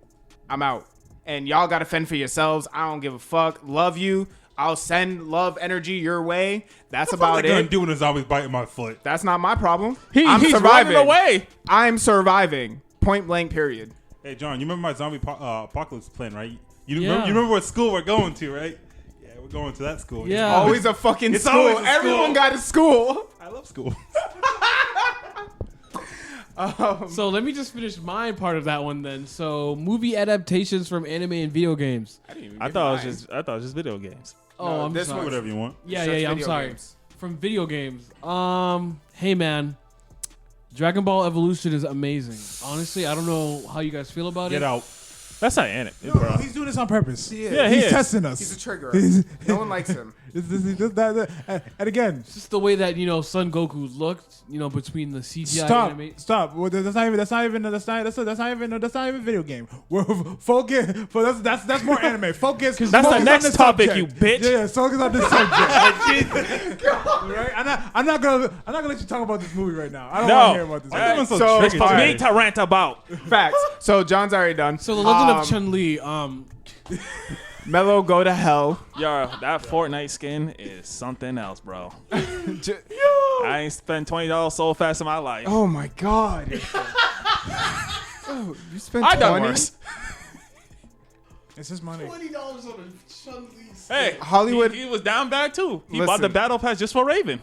I'm out. And y'all got to fend for yourselves. I don't give a fuck. Love you. I'll send love energy your way. That's about What are it. do when the zombies biting my foot? That's not my problem. He's surviving. running away. I'm surviving. Point blank. Period. Hey, John, you remember my zombie apocalypse plan, right? You Yeah. remember what school we're going to, right? Yeah, we're going to that school. Yeah. Always a fucking It's school. always a school. Everyone got a school. I love school. So let me just finish my part of that one then. So movie adaptations from anime and video games. I thought it was just video games. Oh, I'm this sorry. Whatever you want. Yeah, Just I'm video sorry. games. From video games. Hey man, Dragon Ball Evolution is amazing. Honestly, I don't know how you guys feel about Get it. out. That's not anime, No, bro. he's doing this on purpose. Yeah, He's he is. testing us. He's a trigger. He's- No one likes him. And again, It's just the way that Son Goku looked, between the CGI anime. stop. Well, that's not even video game. We're focus. That's more anime. Focus. That's the focus on next this topic, subject. you bitch. Yeah, focus on this subject. Right? I'm not gonna let you talk about this movie right now. I don't want to hear about this. Why are you doing so So- tricky For today? me to rant about. Facts. So John's already done. So the Legend of Chun-Li, Mello, go to hell. Yo, that Fortnite skin is something else, bro. I ain't spent $20 so fast in my life. Oh my god. Oh, you spent I done 20? worse. It's his money. $20 on a Chun-Li. Hey, Hollywood- He was down bad too. He bought Listen. the battle pass just for Raven.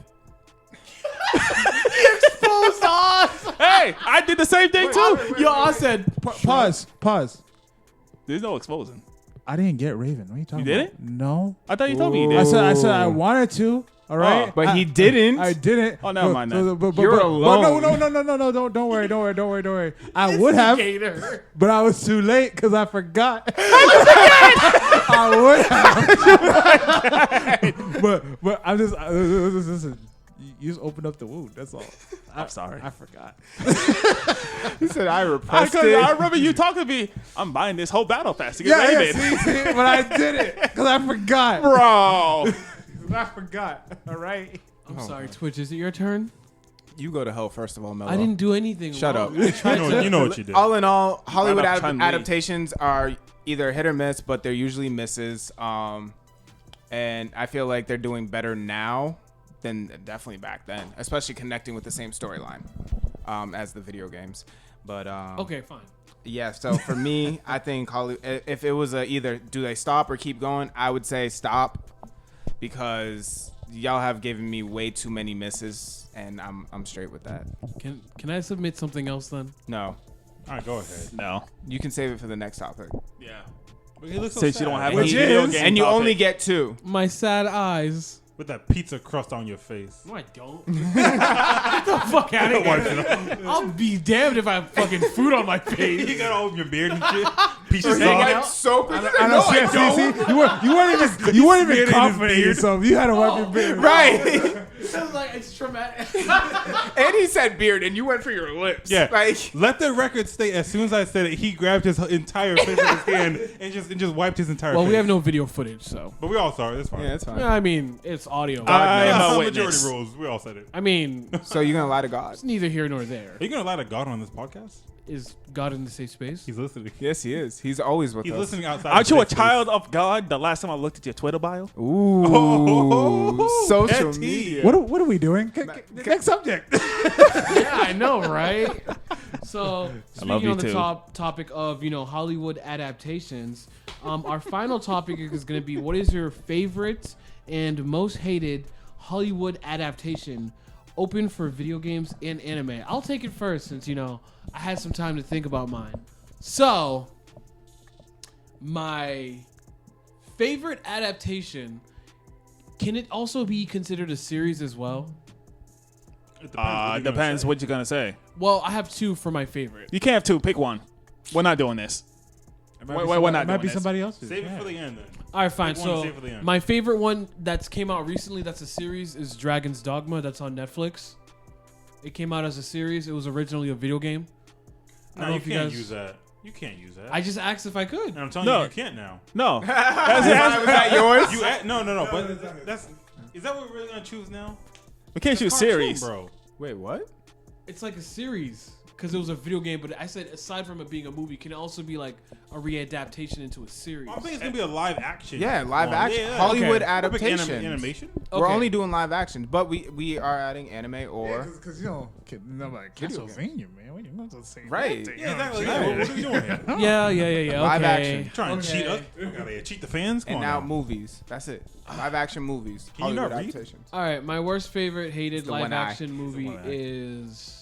Exposed us. Hey, I did the same thing too. Yo, I said, Pause. There's no exposing. I didn't get Raven. What are you talking You about? didn't? No. I thought you told me you I did. said I wanted to. All right, But he didn't. I didn't. Oh, never mind then. You're alone. No. Don't worry. I would have, Gator. but I was too late because I forgot. I would have. but I'm just listen. You just opened up the wound. That's all. I'm sorry. I forgot. He said I repressed it. I remember you talking to me. I'm buying this whole battle pass to get Yeah, Raven. see, but I did it because I forgot. Bro. I forgot. All right. I'm sorry, Twitch. Is it your turn? You go to hell first of all, Mello. I didn't do anything. Shut wrong. up. You know what you did. All in all, Hollywood Right up Chun-Li. adaptations are either hit or miss, but they're usually misses. And I feel like they're doing better now than definitely back then, especially connecting with the same storyline as the video games. But Okay, fine. yeah. So for me, I think Hollywood. If it was either do they stop or keep going, I would say stop because y'all have given me way too many misses, and I'm straight with that. Can I submit something else then? No, All right, go ahead. No. you can save it for the next topic. Yeah. He looks so Since you sad. don't have Which any video is- game And you topic. only get 2. My sad eyes. with that pizza crust on your face. No, I don't. Get the fuck out of here. I'll be damned if I have fucking food on my You face. gotta open your beard and shit. Pizza Hang sauce. out. so I know. See, you weren't even confident in yourself. You had to wipe your beard. Right. Sounds like it's traumatic. And he said beard, and you went for your lips. Yeah. Like, Let the record state. As soon as I said it, he grabbed his entire face with his hand and just wiped his entire. Well, face. we have no video footage, so. But we all saw it. That's fine. yeah, that's fine. I mean, it's audio. I am a Some witness. majority rules. We all said it. I mean, So you're gonna lie to God? it's neither here nor there. Are you gonna lie to God on this podcast? Is God in the safe space? He's listening. Yes, he is. He's always with He's us. listening outside. Aren't the you a safe child of God? The last time I looked at your Twitter bio. Ooh, Oh, social petty. media. What are we doing? Next subject. Yeah, I know, right? So, love speaking you on the too. topic of Hollywood adaptations, our final topic is going to be what is your favorite and most hated Hollywood adaptation, open for video games and anime. I'll take it first since I had some time to think about mine. So, my favorite adaptation, can it also be considered a series as well? It depends. what you're gonna Depends say. what you're gonna say. Well, I have 2 for my favorite. You can't have 2. Pick one. We're not doing this. It might Wait, be we're somebody- not it might doing be this. somebody else's. Save Yeah. it for the end then. All right, fine. Pick one and So save it for the end. my favorite one that's came out recently, that's a series, is Dragon's Dogma. That's on Netflix. It came out as a series. It was originally a video game. I don't No, know you if you can't guys- use that. You can't use that. I just asked if I could. and I'm telling No. you, you can't now. No. Was that yours? No. But that's. Is that what we're really gonna choose now? We can't choose Cartoon, series. bro. Wait, what? It's like a series because it was a video game, but I said aside from it being a movie, can it also be like a readaptation into a series? I think it's gonna be a live action. Yeah, live one. action. Yeah. Hollywood Epic adaptations. animation. We're Okay. only doing live action, but we are adding anime or because you know, like Video Castlevania, man. We don't have to say Right. that, you Yeah, know exactly. what I'm Yeah, saying? what are we doing here? Yeah. Live okay. action. Trying to cheat us? Okay. Gotta cheat the fans. Come and on now now. movies. That's it. Live action movies. Can you not Hollywood read? adaptations. All right, my worst favorite hated the live one eye. action movie one eye. is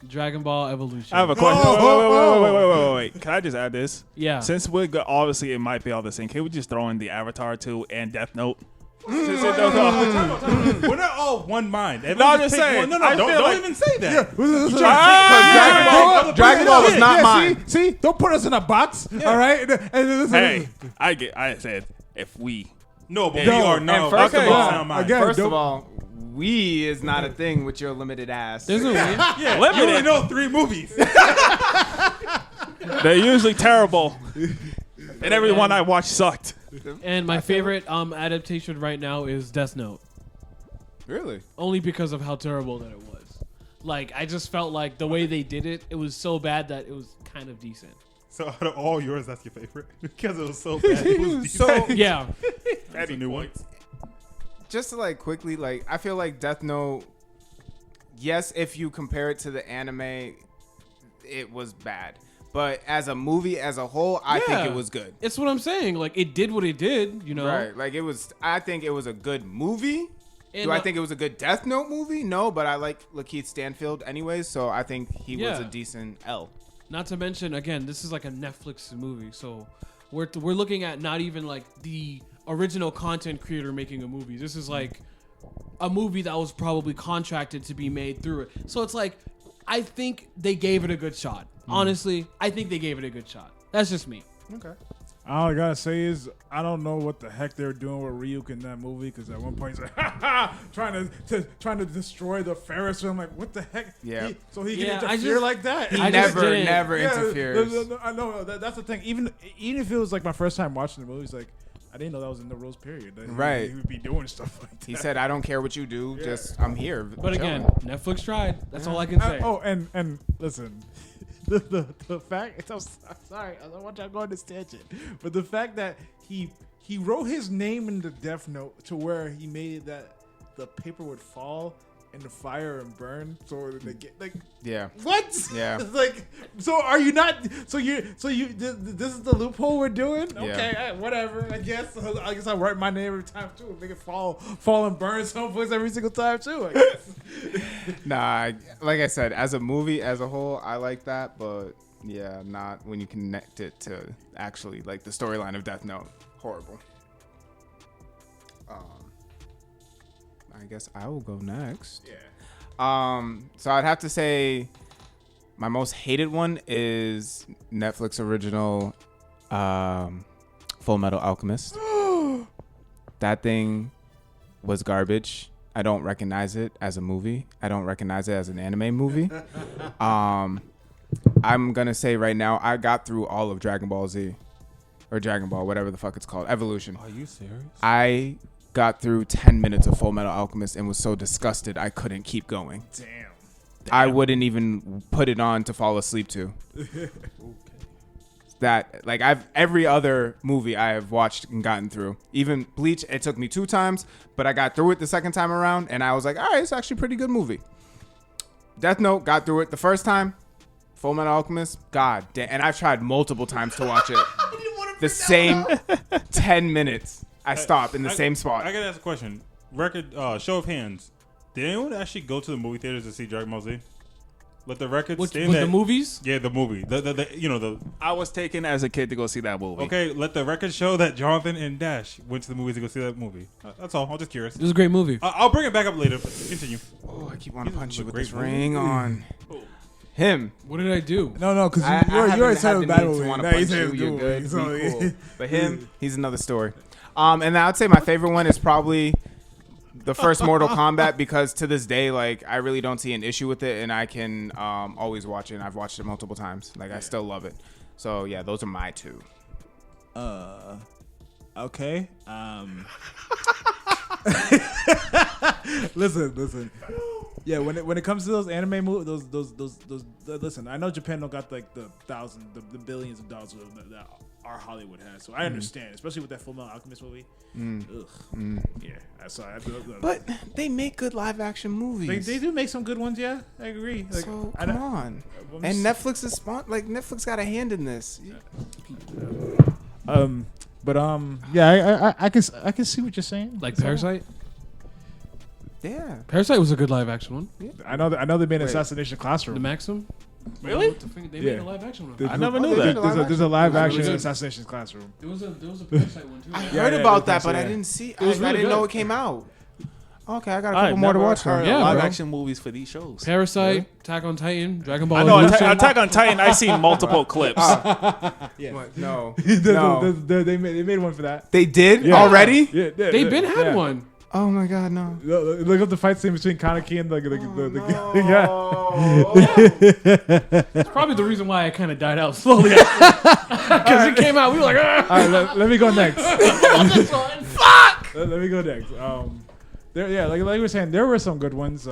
Dragon Ball Evolution. I have a question. Wait. Can I just add this? Yeah. Since obviously it might be all the same, can we just throw in the Avatar 2 and Death Note? Since it does all- We're not all one mind. No, I'm just pick saying. one. I No, feel don't like- even say that. Dragon Ball was not mine. See, don't put us in a box. All right. Hey, I said if we. No, but No, we are and not. first That's of all, sound mind. again, First don't- of all, we is not a thing with your limited ass. There's no way. Yeah, Limited. you only know 3 movies. They're usually terrible, and every one I watched sucked. And my favorite adaptation right now is Death Note, Really? only because of how terrible that it was. Like I just felt like the way they did it, it was so bad that it was kind of decent. So out of all yours, that's your favorite because it was so bad. It was So Yeah. that's a new one. just to like quickly, like I feel like Death Note. Yes, if you compare it to the anime, it was bad. But as a movie as a whole, I think Yeah. it was good. It's what I'm saying. Like it did what it did, you know. Right? Like it was. I think it was a good movie. And, Do I think it was a good Death Note movie? No, but I like Lakeith Stanfield anyways, so I think he was Yeah. a decent L. Not to mention, again, this is like a Netflix movie, so we're looking at not even like the original content creator making a movie. This is like a movie that was probably contracted to be made through it. So it's like, I think they gave it a good shot. Honestly, I think they gave it a good shot. That's just me. Okay. All I gotta say is I don't know what the heck they're doing with Ryuk in that movie because at one point he's like, ha ha, trying to destroy the Ferris wheel. I'm like, what the heck? Yeah. So he Yeah, can I interfere just- like that. He I just never didn't- interferes. No, I know that's the thing. Even if it was like my first time watching the movie, it's like I didn't know that was in the rules period. That Right. He would be doing stuff like that. He said, "I don't care what you do, just I'm here." But again, chilling." Netflix tried. That's all I can say. And listen, the fact I'm sorry, I don't want y'all going this tangent, but the fact that he wrote his name in the Death Note to where he made it that the paper would fall in the fire and burn, so they get like yeah, what? Yeah. like so are you not? So this is the loophole we're doing? Yeah. Okay, whatever. I guess I write my name every time too, and make it fall and burn someplace every single time too. I guess. nah. Like I said, as a movie as a whole, I like that, but yeah, not when you connect it to actually like the storyline of Death Note. Horrible. I guess I will go next. Yeah. So I'd have to say my most hated one is Netflix original Full Metal Alchemist. That thing was garbage. I don't recognize it as a movie. I don't recognize it as an anime movie. I'm gonna say right now, I got through all of Dragon Ball Z or Dragon Ball, whatever the fuck it's called, Evolution. Are you serious? I got through 10 minutes of Full Metal Alchemist and was so disgusted I couldn't keep going. Damn. I wouldn't even put it on to fall asleep to. That like every other movie I have watched and gotten through. Even Bleach, it took me 2 times, but I got through it the second time around and I was like, all right, it's actually a pretty good movie. Death Note, got through it the first time. Full Metal Alchemist, god damn. And I've tried multiple times to watch it. The same 10 minutes. I stopped in the same spot. I gotta ask a question. Show of hands. Did anyone actually go to the movie theaters to see Dragon Ball Z? Let the record With stand that. the movies? Yeah, the movie. The I was taken as a kid to go see that movie. Okay, let the record show that Jonathan and Dash went to the movies to go see that movie. That's all. I'm just curious. It was a great movie. I'll bring it back up later. But continue. Oh, I keep wanting to This punch is you a with great this movie. ring on. Him. What did I do? No, because I you already said it was haven't bad had the need movie. to want Now to you punch said you. it's You're good good. movie. Be So, cool. But him, he's another story. And I would say my favorite one is probably the first Mortal Kombat because to this day, like I really don't see an issue with it, and I can always watch it. And I've watched it multiple times. Like I still love it. So yeah, those are my 2. Okay. Listen. Yeah, when it comes to those anime movies, those listen, I know Japan don't got like the billions of dollars that our Hollywood has, so I understand, especially with that Fullmetal Alchemist movie. Yeah, But they make good live action movies. They do make some good ones. Yeah, I agree. Like, So come on. And Netflix is Netflix got a hand in this. Yeah, I can see what you're saying. Like Parasite. Yeah. Parasite was a good live action one. I know they made Wait. Assassination Classroom. The Maxim. Really? They Yeah. made a live action one. I never knew they that. did a There's a live action really good. Assassination Classroom. There was a Parasite one too. I right? heard yeah, about that, that's- but I yeah. didn't see. was I really didn't know good. it came out. Okay, I got a I've couple more to never watch. heard now. Yeah, of live bro. action movies for these shows. Parasite, Really? Attack on Titan, Dragon Ball. I know Evolution. Attack on Titan. I've seen multiple clips. Yeah. What? No. They made one for that. They did Yeah. already? Yeah, They've been had yeah. one. Oh my god, no. Look up the fight scene between Kaneki and the That's probably the reason why I kind of died out slowly. Because it came out, we were like, ah. All right, let me go next. Fuck! Let me go next. Like we were saying, there were some good ones.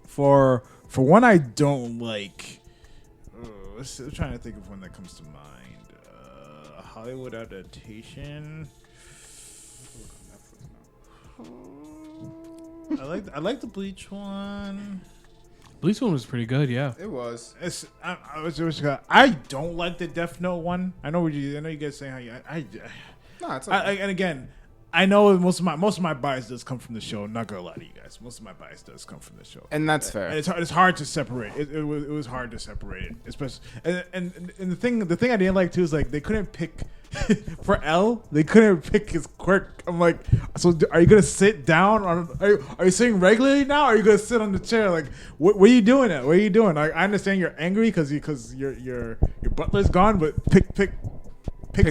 For one I don't like. I'm trying to think of one that comes to mind. A Hollywood adaptation. I like the Bleach one. Bleach one was pretty good, yeah. It was. I don't like the Death Note one. I know you guys saying how you. No, it's okay. And again, I know most of my bias does come from the show. I'm not gonna lie to you guys. Most of my bias does come from the show, And that's fair. and it's hard to separate. It was hard to separate it, especially. And the thing I didn't like too is like they couldn't pick for L. They couldn't pick his quirk. I'm like, so are you gonna sit down on? Are you sitting regularly now? Or are you gonna sit on the chair? Like, what are you doing? What are you doing? I understand you're angry because your butler's gone, but pick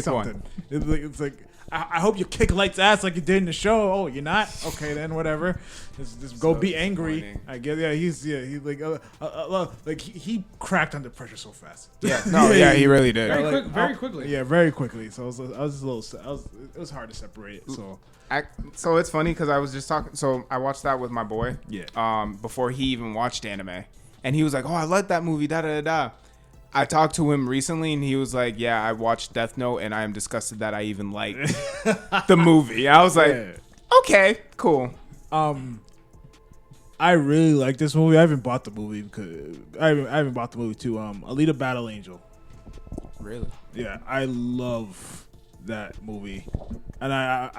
something. one. It's like I hope you kick Light's ass like you did in the show. Oh, you're not? Okay, then whatever. Just go So be angry. disappointing. I guess. Yeah, he's like he cracked under pressure so fast. Yeah, no, yeah, he really did. Very quickly. Yeah, very quickly. So I was just a little. It was hard to separate it. So So it's funny because I was just talking. So I watched that with my boy. Yeah. Before he even watched anime, and he was like, "Oh, I like that movie." Da da da da. I talked to him recently, and he was like, "Yeah, I watched Death Note, and I am disgusted that I even liked the movie." I was like, yeah. "Okay, cool." I really like this movie. I haven't bought the movie because I haven't bought the movie too. Alita Battle Angel. Really? Yeah, I love that movie, and I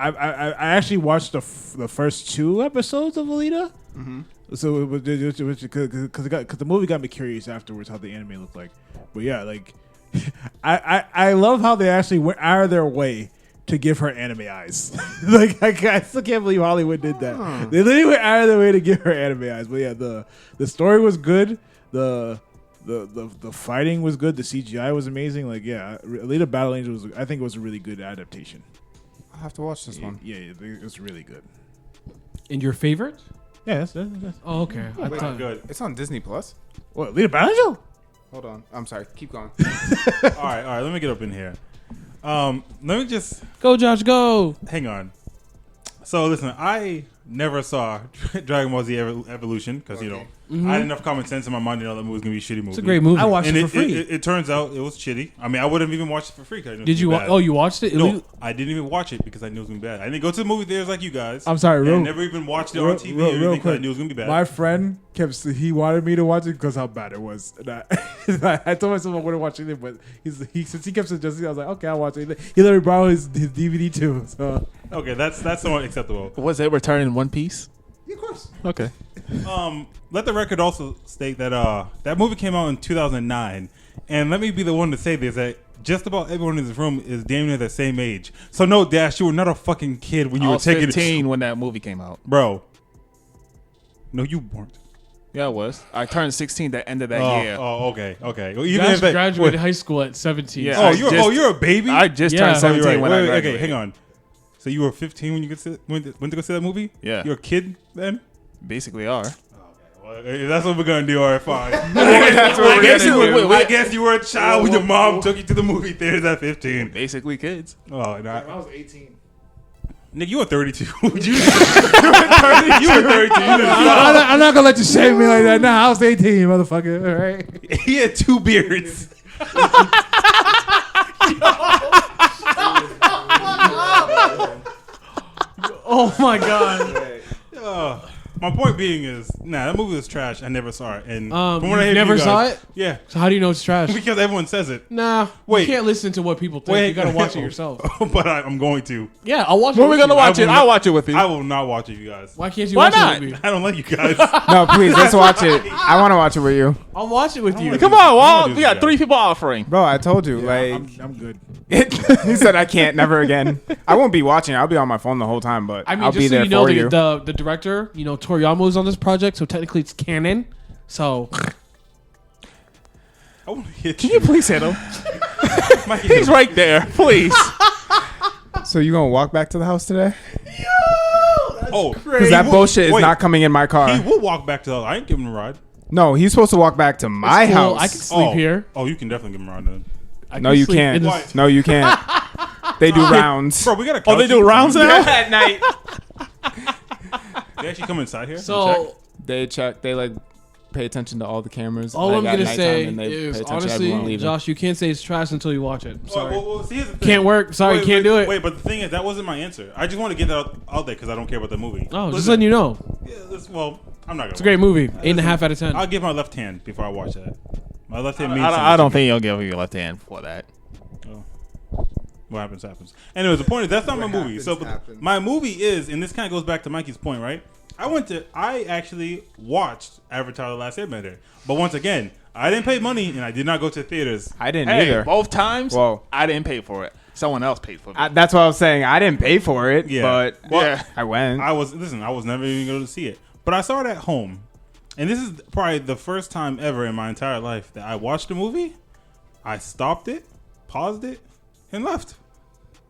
actually watched the first 2 episodes of Alita. Mm-hmm. So because the movie got me curious afterwards how the anime looked like. But yeah, like I love how they actually went out of their way to give her anime eyes. Like I still can't believe Hollywood did that. They literally went out of their way to give her anime eyes. But yeah, the story was good. The fighting was good. The CGI was amazing. Like yeah, Alita Battle Angel I think it was a really good adaptation. I'll have to watch this one. Yeah, it was really good. And your favorite? Yeah, that's Oh, okay. I thought, Good. It's on Disney Plus. what Alita Battle Angel. Hold on. I'm sorry. Keep going. All right. Let me get up in here. Let me just Go, Josh, go. hang on. So listen, I never saw Dragon Ball Z Evolution because you know I had enough common sense in my mind to know that movie was gonna be a shitty movie. It's a great movie. I watched And it for free. It turns out it was shitty. I mean, I wouldn't have even watched it for free. 'Cause I knew it Did was you? gonna be bad. Oh, you watched it? No, I didn't even watch it because I knew it was gonna be bad. I didn't go to the movie theaters like you guys. I'm sorry, I real- never even watched it real- on TV real- or real anything because I quick. knew it was gonna be bad. My friend he wanted me to watch it because how bad it was. And I told myself I wouldn't watch it, but since he kept suggesting, I was like, okay, I'll watch it. He literally brought his DVD too. So Okay, that's somewhat acceptable. Was it Return in One Piece? yeah, of course. Okay. Let the record also state that that movie came out in 2009, and let me be the one to say this: that just about everyone in this room is damn near the same age. So no, Dash, you were not a fucking kid when you I were was taking 15 when that movie came out. bro. No, you weren't. Yeah, I was. I turned 16 the end of that year. Oh, okay. Well, even Josh if that, graduated wait, high school at 17. Yeah. So I you're a baby. I just Yeah. turned Oh, 17 right. when Wait, I wait, graduated. okay, hang on. So you were 15 when you went to go see that movie? Yeah. You're a kid then? Basically are. Well, if that's what we're gonna do. All right, fine. That's what I we're guess, gonna do. I guess you were a child when your mom took you to the movie theaters at 15. Basically kids. Oh, no. I was 18. Nick, you were 32. You were 32. I'm not gonna let you shame me like that. Nah, I was 18, motherfucker. All right. He had 2 beards. Oh my god. My point being is, that movie was trash. I never saw it, and You never saw it? Yeah, So how do you know it's trash? because everyone says it. Nah, Wait. you can't listen to what people think. Wait. You gotta watch it yourself. But I'm going to. Yeah, I'll watch it. When are we with gonna you. watch it? I'll watch it with you. I will not watch it, you guys. Why can't you Why watch not? it with me? I don't like you guys. No, please, let's watch it. I want to watch it with you. I'll watch it with you. Come on, I well, wanna do we got that. 3 people offering. Bro, I told you. I'm good. He said I can't, never again. I won't be watching. I'll be on my phone the whole time, but I mean, I'll just be so there you know, for you. the director, Toriyama was on this project, so technically it's canon. So I want to hit Can you please hit him? Mikey, He's right there. Please. So you gonna walk back to the house today? Oh, Because that bullshit is wait. not coming in my car. He will walk back to the house. I ain't giving him a ride. No, he's supposed to walk back to my cool. house. I can sleep here. Oh, you can definitely give him a ride then. I No, can you sleep can't. in this- Why? No, you can't. They do rounds. Bro, we got a couch. Oh, they do rounds now? At night. They actually come inside here. and So They check. They like pay attention to all the cameras. all like, I'm at gonna nighttime, say and they pay is attention to everyone honestly, leaving. Josh, you can't say it's trash until you watch it. I'm check. sorry. Well, see, here's the thing. Can't work. Sorry, can't do it. Wait, but the thing is, that wasn't my answer. I just want to get that out there because I don't care about the movie. Oh, just Listen, letting you know. Yeah, well, I'm not gonna. It's a great movie. 8.5 out of 10. I'll give my left hand before I watch that. My left hand means I don't something think you'll give your left hand for that. to me. What happens, happens. Anyways, the point is that's not my movie. So my movie is, and this kind of goes back to Mikey's point, right? I actually watched Avatar: The Last Airbender, but once again, I didn't pay money and I did not go to theaters. I didn't Hey, either. both times, Whoa. I didn't pay for it. Someone else paid for it. That's what I was saying. I didn't pay for it, Yeah. but Well, yeah. I went. I was never even going to see it, but I saw it at home, and this is probably the first time ever in my entire life that I watched a movie. I stopped it, paused it, and left.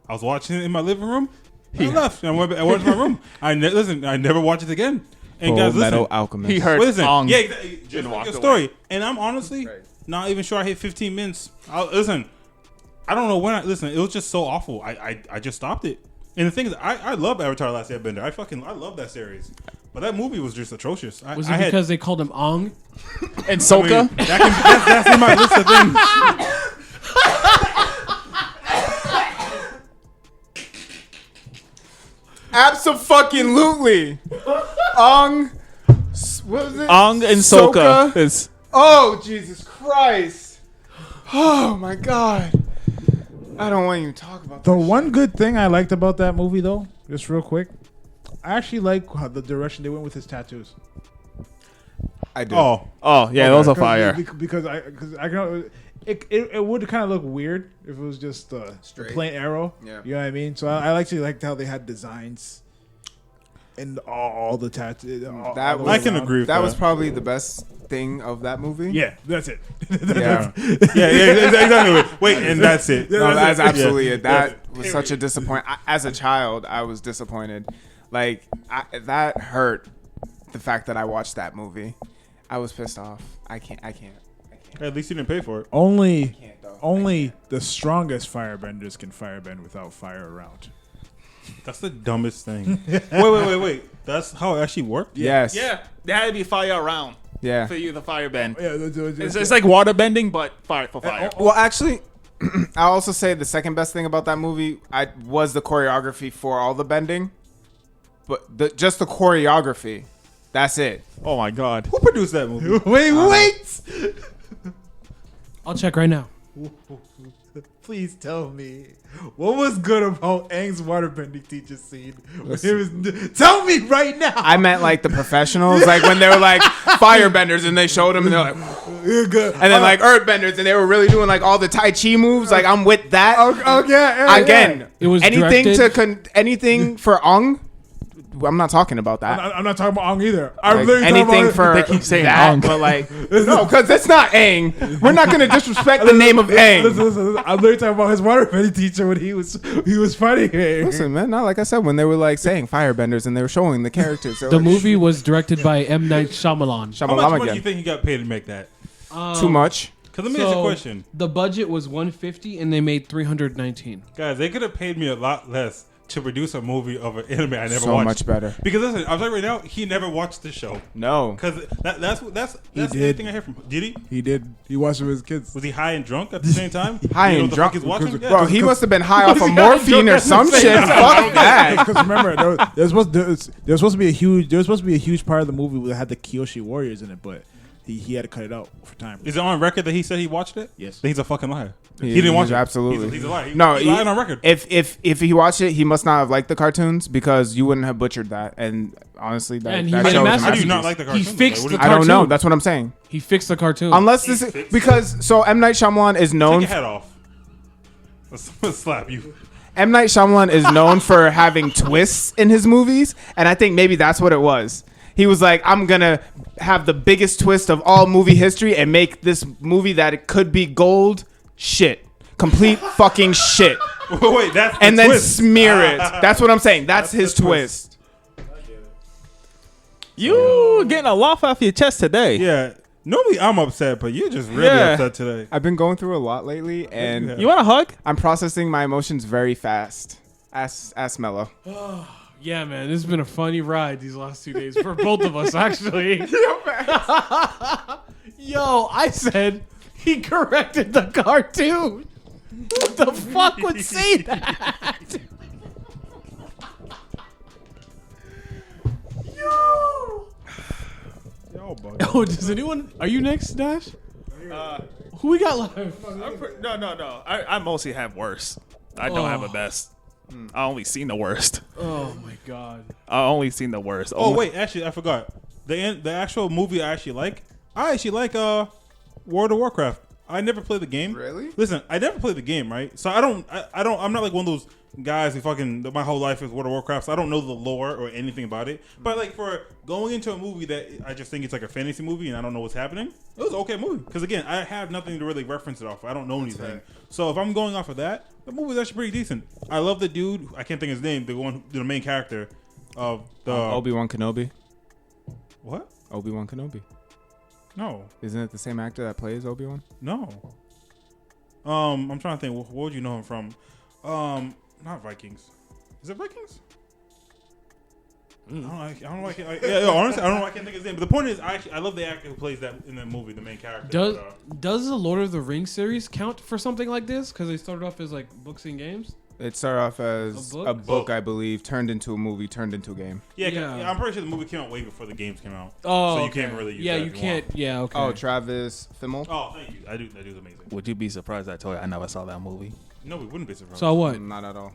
I was watching it in my living room. And I left. I went to my room. I never watched it again. And guys, listen. Metal Alchemist. He heard Listen, Ong. yeah, exactly. Just and like walked your away. story. And I'm honestly not even sure I hit 15 minutes. Listen, I don't know when listen, it was just so awful. I just stopped it. And the thing is, I love Avatar: The Last Airbender. I love that series. But that movie was just atrocious. Was it because they called him Ong? And Soka? that's in my list of things. Absolutely. Ong. What was it? Ong and Soka. Is Oh, Jesus Christ. Oh, my God. I don't want you to talk about The that one good thing I liked about that movie, though, just real quick, I actually like how the direction they went with his tattoos. I do. Oh, yeah, those are fire. Because I know it would kind of look weird if it was just a plain arrow. Yeah. You know what I mean? So I actually liked how they had designs and all the tattoos. I can agree with That that. was probably the best thing of that movie. Yeah, that's it. Yeah. yeah, exactly. Wait, and that's it. No, that's absolutely Yeah. it. That Yeah. was such a disappointment. As a child, I was disappointed. Like, that hurt, the fact that I watched that movie. I was pissed off. I can't. At least you didn't pay for it. Only Can't, though. only the strongest firebenders can firebend without fire around. That's the dumbest thing. Wait. That's how it actually worked? Yes. Yeah, there had to be fire around Yeah. for you to fire bend. Yeah, It's like water bending, but fire for fire. Well, actually, I'll also say the second best thing about that movie was the choreography for all the bending, but just the choreography. That's it. Oh my god. Who produced that movie? wait. I'll check right now. Please tell me what was good about Aang's waterbending teacher scene. Tell me right now. I meant like the professionals, like when they were like firebenders and they showed them and they're like, You're good. and then like earthbenders and they were really doing like all the Tai Chi moves. Like I'm with that. Okay, yeah, Again, It was anything directed- anything for Ong. I'm not talking about that. I'm not talking about Aang either. I'm Like, literally anything talking about for They keep saying that, Ong. but like no, because it's not Aang. We're not going to disrespect the name of Aang. Listen, I'm literally talking about his waterbending teacher when he was fighting Aang. Listen, man, not like I said when they were like saying firebenders and they were showing the characters. The movie was directed by M. Night Shyamalan. How much money do you again. think he got paid to make that? Too much. Because let me ask you a question. The budget was 150 and they made 319. Guys, they could have paid me a lot less to produce a movie of an anime I never So watched. much better. Because listen, I'm telling you right now, he never watched the show. No. Because that's He the did. thing I hear from him. Did he? He did. He watched it with his kids. Was he high and drunk at the same time? High You know and what the drunk? fuck he's watching? Because- Yeah. Bro, he must have been high off of he got morphine drunk or at the some same shit. time? Fuck that. Because remember, there's supposed to be a huge part of the movie that had the Kyoshi Warriors in it, but he had to cut it out for time. Is it on record that he said he watched it? Yes. Then he's a fucking liar. He- He didn't watch he's it. absolutely. He's a liar. No, he lied on record. If he watched it, he must not have liked the cartoons because you wouldn't have butchered that. And honestly, that, And he that made a show is masterpiece. How do you not masterpiece. like the He cartoon? fixed Like, the what do I don't know. cartoon. That's what I'm saying. He fixed the cartoon. Unless this is fixed because so M Night Shyamalan is you known. take your head off. Let's slap you. M Night Shyamalan is known for having twists in his movies, and I think maybe that's what it was. He was like, I'm gonna have the biggest twist of all movie history and make this movie that it could be gold shit, complete fucking shit, Wait, that's the and then twist. smear it. That's what I'm saying. That's his the twist. twist. You getting a lot off your chest today. Yeah. Normally I'm upset, but you're just really Yeah. upset today. I've been going through a lot lately, and You want a hug? I'm processing my emotions very fast. Ask Mello. Yeah, man, this has been a funny ride these last 2 days for both of us, actually. Yo, I said he corrected the cartoon. Who the fuck would say that? Yo. Yo, bud. Oh, does anyone? Are you next, Dash? Who we got left? No. I mostly have worse. I don't have a best. I only seen the worst. Oh my god. I only seen the worst. Oh wait, actually I forgot. The actual movie I actually like World of Warcraft. I never played the game. Really? Listen, I never played the game, right? So I'm not like one of those guys who fucking my whole life is World of Warcraft, so I don't know the lore or anything about it. But like for going into a movie that I just think it's like a fantasy movie and I don't know what's happening, it was an okay movie. Because again, I have nothing to really reference it off. I don't know anything. So if I'm going off of that, the movie's actually pretty decent. I love the dude. I can't think of his name. The main character of the Obi-Wan Kenobi. what? Obi-Wan Kenobi. No, Isn't it the same actor that plays Obi-Wan? no. I'm trying to think. What would you know him from? Not Vikings. Is it Vikings? I don't know. Honestly, I don't know. I can't think of his name. But the point is, I love the actor who plays that in the movie, the main character. Does the Lord of the Rings series count for something like this? Because they started off as like books and games. It started off as A a book? book, I believe, turned into a movie, turned into a game. Yeah, I'm pretty sure the movie came out way before the games came out. Oh, so you okay. can't really use Yeah, that you if can't. want. Yeah, okay. Oh, Travis Fimmel? Oh, thank you. That dude's amazing. Would you be surprised I told you I never saw that movie? No, we wouldn't be surprised. So what, Not at all.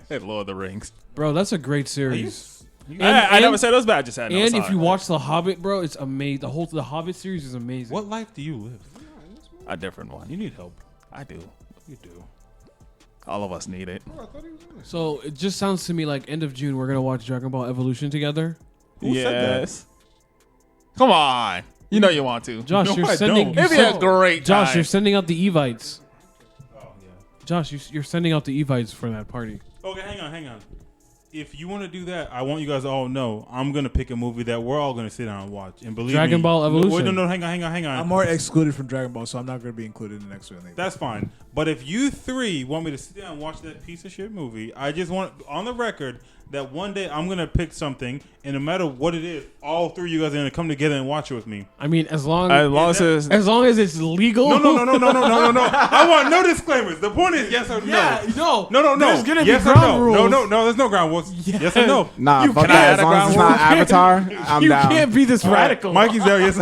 Lord of the Rings. bro? That's a great Are you, series. I never said it was bad. I just said I never And saw if it. you watch The Hobbit, bro, it's amazing. The Hobbit series is amazing. what life do you live? a different one. You need help. I do. You do. All of us need it. So it just sounds to me like end of June we're gonna watch Dragon Ball Evolution together. Who said that? Yes. Come on. You know you want to. Josh, No, you're I sending. don't. you It'd be a sent- great Josh, time. you're sending out the Evites. Oh yeah. Josh, you're sending out the Evites for that party. Okay, hang on. If you want to do that, I want you guys to all know I'm gonna pick a movie that we're all gonna sit down and watch. And believe Dragon me, Ball Evolution. Wait, no, hang on. I'm already excluded from Dragon Ball, so I'm not going to be included in the next one. That's fine. But if you three want me to sit down and watch that piece of shit movie, I just want on the record that one day I'm gonna pick something, and no matter what it is, all three of you guys are gonna come together and watch it with me. I mean, as long as as it's legal. No. I want no disclaimers. The point is yes or no. No. There's gonna yes be or ground rules. No. There's no ground rules. Yes or no. Nah, You fuck can't that. add As a long as ground it's not rule. Avatar, I'm You down. can't be this radical. Mikey's there. Yes.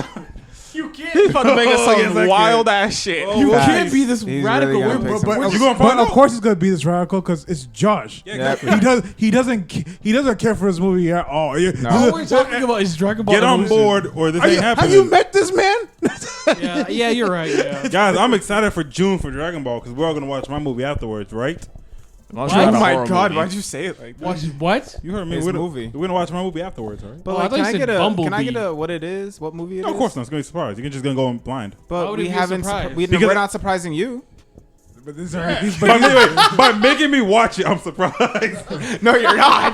You can't. He's about to make us some yes, I can. wild ass shit. Oh, You Facts. can't be this He's radical. really gonna We're- pick we're- something. You gonna But find of out? course it's gonna be this radical because it's Josh. Yeah, Yeah. exactly. He doesn't care for his movie at all. No. All we're talking about is Dragon Ball. Get on Evolution. board, or this Have ain't you, happening. have you met this man? Yeah, you're right. Yeah. Guys, I'm excited for June for Dragon Ball because we're all gonna watch my movie afterwards, right? What? Oh Not a my horror god, movie. why'd you say it like that? What? You heard me. His We're movie. gonna watch my movie afterwards, right? But Oh, I like, thought you can I said get a Bumblebee. what it is? What movie it is? No, of course not. It's gonna be a surprise. You're just gonna go blind. Why But would we it be a haven't. surprise? Because- We're not surprising you. But this is By making me watch it, I'm surprised. No, you're not.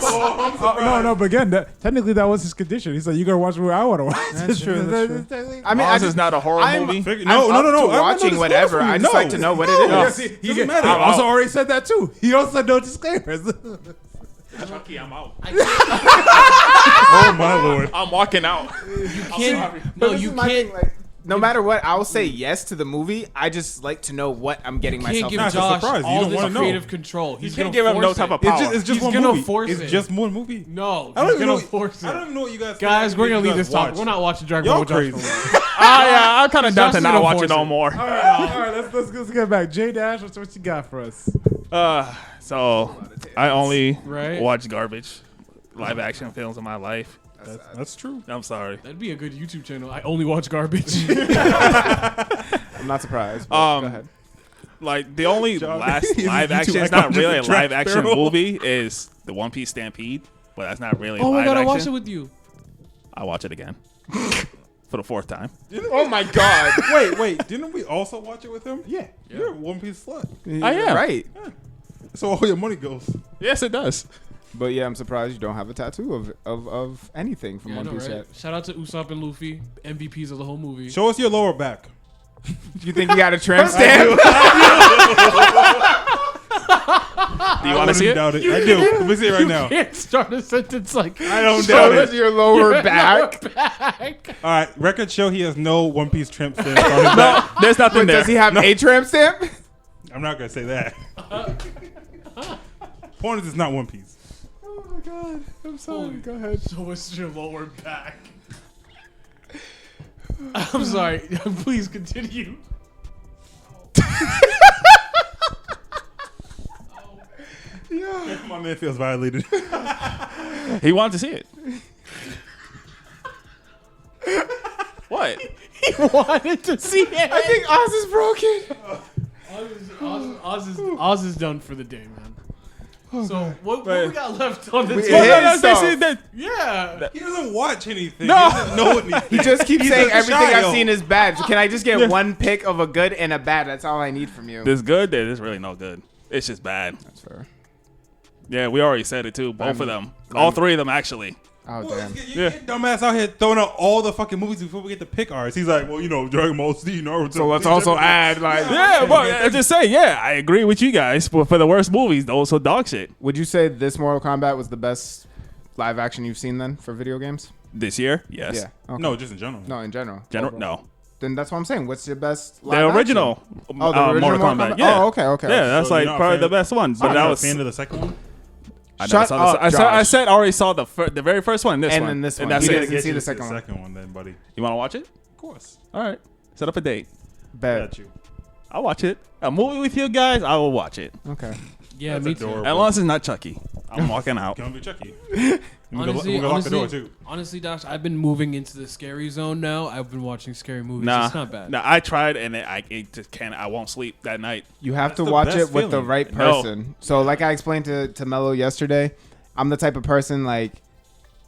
no, but again, technically that was his condition. He said, "You gotta watch what I want to watch." That's true. That's true. I mean, As long as it's not a horror I'm- movie. Figure- I'm up to I watching know whatever. disclosure. I just like to know what it is. Yes, he Doesn't matter. I also already said that too. He also said no disclaimers. Chucky, I'm out. Oh my lord. I'm walking out. No, This you is my can't. thing, like, no matter what, I will say yes to the movie. I just like to know what I'm getting Can't myself give Nah, into. it's a Josh surprise. You all don't this wanna know. creative control. He's can't gonna give him no force type it. of power. It's just He's one gonna movie. force It's it. just one movie. No, I don't he's even gonna know. force I don't it. even know what you guys. Guys, we're gonna leave this talk. topic. We're not watching Dragon Y'all Ball. crazy. I'm kind of down to Josh not gonna watch force it no it. more. All right. Let's get back. J Dash, what you got for us? So I only Right? watch garbage live action films in my life. That's true. I'm sorry. That'd be a good YouTube channel. I only watch garbage. I'm not surprised. But go ahead. Like the only John, last he's a live YouTube action, it's icon, not just really a a trash live action barrel. movie, is the One Piece Stampede, but that's not really Oh live my god, I action. watched it with you. I watch it again for the 4th time. Oh my god. Wait, didn't we also watch it with him? Yeah. You're a One Piece slut. I am. Right. So all your money goes. Yes, it does. But yeah, I'm surprised you don't have a tattoo of anything from Yeah, I One know, Piece right? yet. Shout out to Usopp and Luffy, MVPs of the whole movie. Show us your lower back. You think you got a tramp stamp? Do you want to see it? Doubt it. I do. Let me see it right now. Can't start a sentence like I don't Show doubt us it. your lower back. back. All right, records show he has no One Piece trimp stamp on his back. There's nothing But there. does he have a tramp stamp? I'm not gonna say that. Point is, it's not One Piece. Oh my god. I'm sorry. Holy- Go ahead. So it's your lower back. I'm sorry. Please continue. Yeah. My man feels violated. He wanted to see it. What? He wanted to see it. I think Oz is broken. Oz is done for the day, man. So what we got left on the We- table? His stuff. Yeah. He doesn't watch anything. No. He doesn't know anything. He just keeps He's saying a everything I've child. seen is bad. So can I just get one pick of a good and a bad? That's all I need from you. This good? There's really no good. It's just bad. That's fair. Yeah, we already said it too. Both of them. All 3 of them, actually. Oh Well, damn. your dumbass out here throwing out all the fucking movies before we get to pick ours. He's like, well, you know, Dragon Ball Z, Naruto. So let's also add like. Yeah, but I just say, yeah, I agree with you guys. But for the worst movies, those are dog shit. Would you say this Mortal Kombat was the best live action you've seen then for video games? This year, yes. Yeah. Okay. No, just in general. No, in general. No. Then that's what I'm saying. What's your best? The Live original, action? Oh, the original Mortal Kombat. Kombat? Yeah. Oh, okay. Yeah, that's So like you're not a probably fan the of- best one. But I'm that not a was. fan of the second one. I, Shut never saw up, I Josh. said already saw the very first one. This And one, then this one. that's You it. didn't Get see you the to second one. second one, then, buddy. You want to watch it? Of course. All right. Set up a date. Bet. Got you. I'll watch it. A movie with you guys, I will watch it. Okay. Yeah, That's me adorable. too. As long as it's not Chucky, I'm walking out. Gonna be Chucky. Honestly, we're gonna lock the door too. honestly, Dash, I've been moving into the scary zone now. I've been watching scary movies. Nah, It's not bad. Nah, I tried and it just can't. I won't sleep that night. You have That's to the watch best it with the feeling. right No. person. So, like I explained to Mello yesterday, I'm the type of person like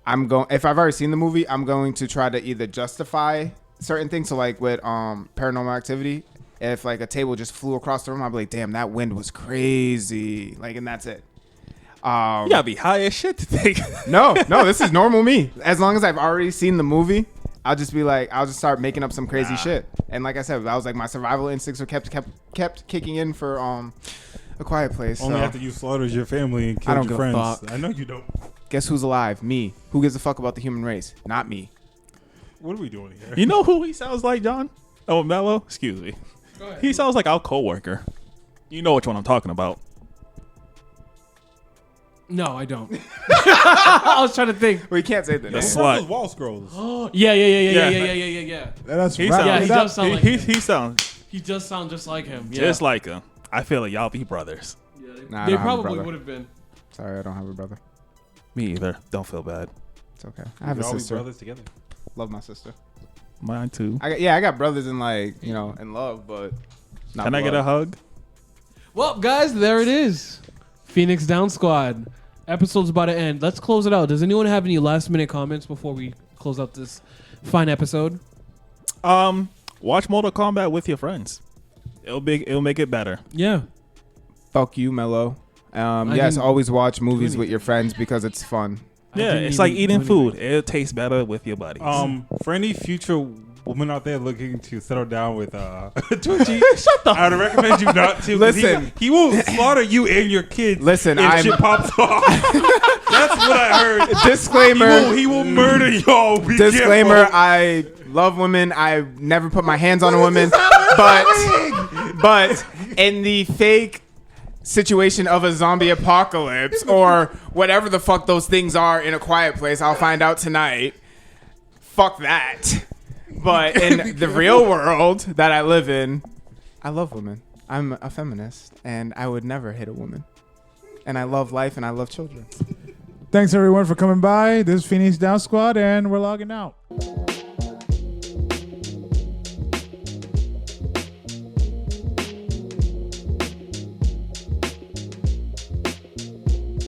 I'm going. If I've already seen the movie, I'm going to try to either justify certain things. So, like with Paranormal Activity, if like a table just flew across the room, I'd be like, "Damn, that wind was crazy!" Like, and that's it. You gotta be high as shit to think. No, this is normal me. As long as I've already seen the movie, I'll just be like, I'll just start making up some crazy shit. And like I said, that was like my survival instincts were kept kicking in for A Quiet Place. Only so. after you slaughtered your family and I killed don't your give a friends. fuck. I know you don't. Guess who's alive? Me. Who gives a fuck about the human race? Not me. What are we doing here? You know who he sounds like, John? Oh, Mello. Excuse me. Go ahead. He sounds like our coworker. You know which one I'm talking about. No, I don't. I was trying to think. Well, you can't say that. The Who slut. wrote those wall scrolls. Yeah. That's He right. Yeah, he sounds. does sound like He him. sounds He does sound just like him. Yeah. just like him. I feel like y'all be brothers. Yeah, Nah, I they don't have a probably brother. would have been. Sorry, I don't have a brother. Me either. Don't feel bad. It's okay. I have a We're all be sister. brothers together. Love my sister. Mine too. I got brothers in like in love, but not Can I get blood. a hug? Well, guys, there it is. Phoenix Down Squad. Episode's about to end. Let's close it out. Does anyone have any last minute comments before we close out this fine episode? Watch Mortal Kombat with your friends. It'll make it better. Yeah. Fuck you, Mello. I Yes, didn't always watch movies anything. with your friends because it's fun. I Yeah, didn't it's like even eating do food. anything. It'll taste better with your buddies. For any future women out there looking to settle down with Twitchy, I would recommend you not to. 'Cause Listen. he will slaughter you and your kids. Listen, if shit pops off. That's what I heard. Disclaimer. He will murder y'all. Be Disclaimer, careful. I love women. I never put my hands on a woman. But in the fake situation of a zombie apocalypse or whatever the fuck those things are in A Quiet Place, I'll find out tonight. Fuck that. But in the real world that I live in, I love women. I'm a feminist and I would never hit a woman. And I love life and I love children. Thanks everyone for coming by. This is Phoenix Down Squad, and we're logging out.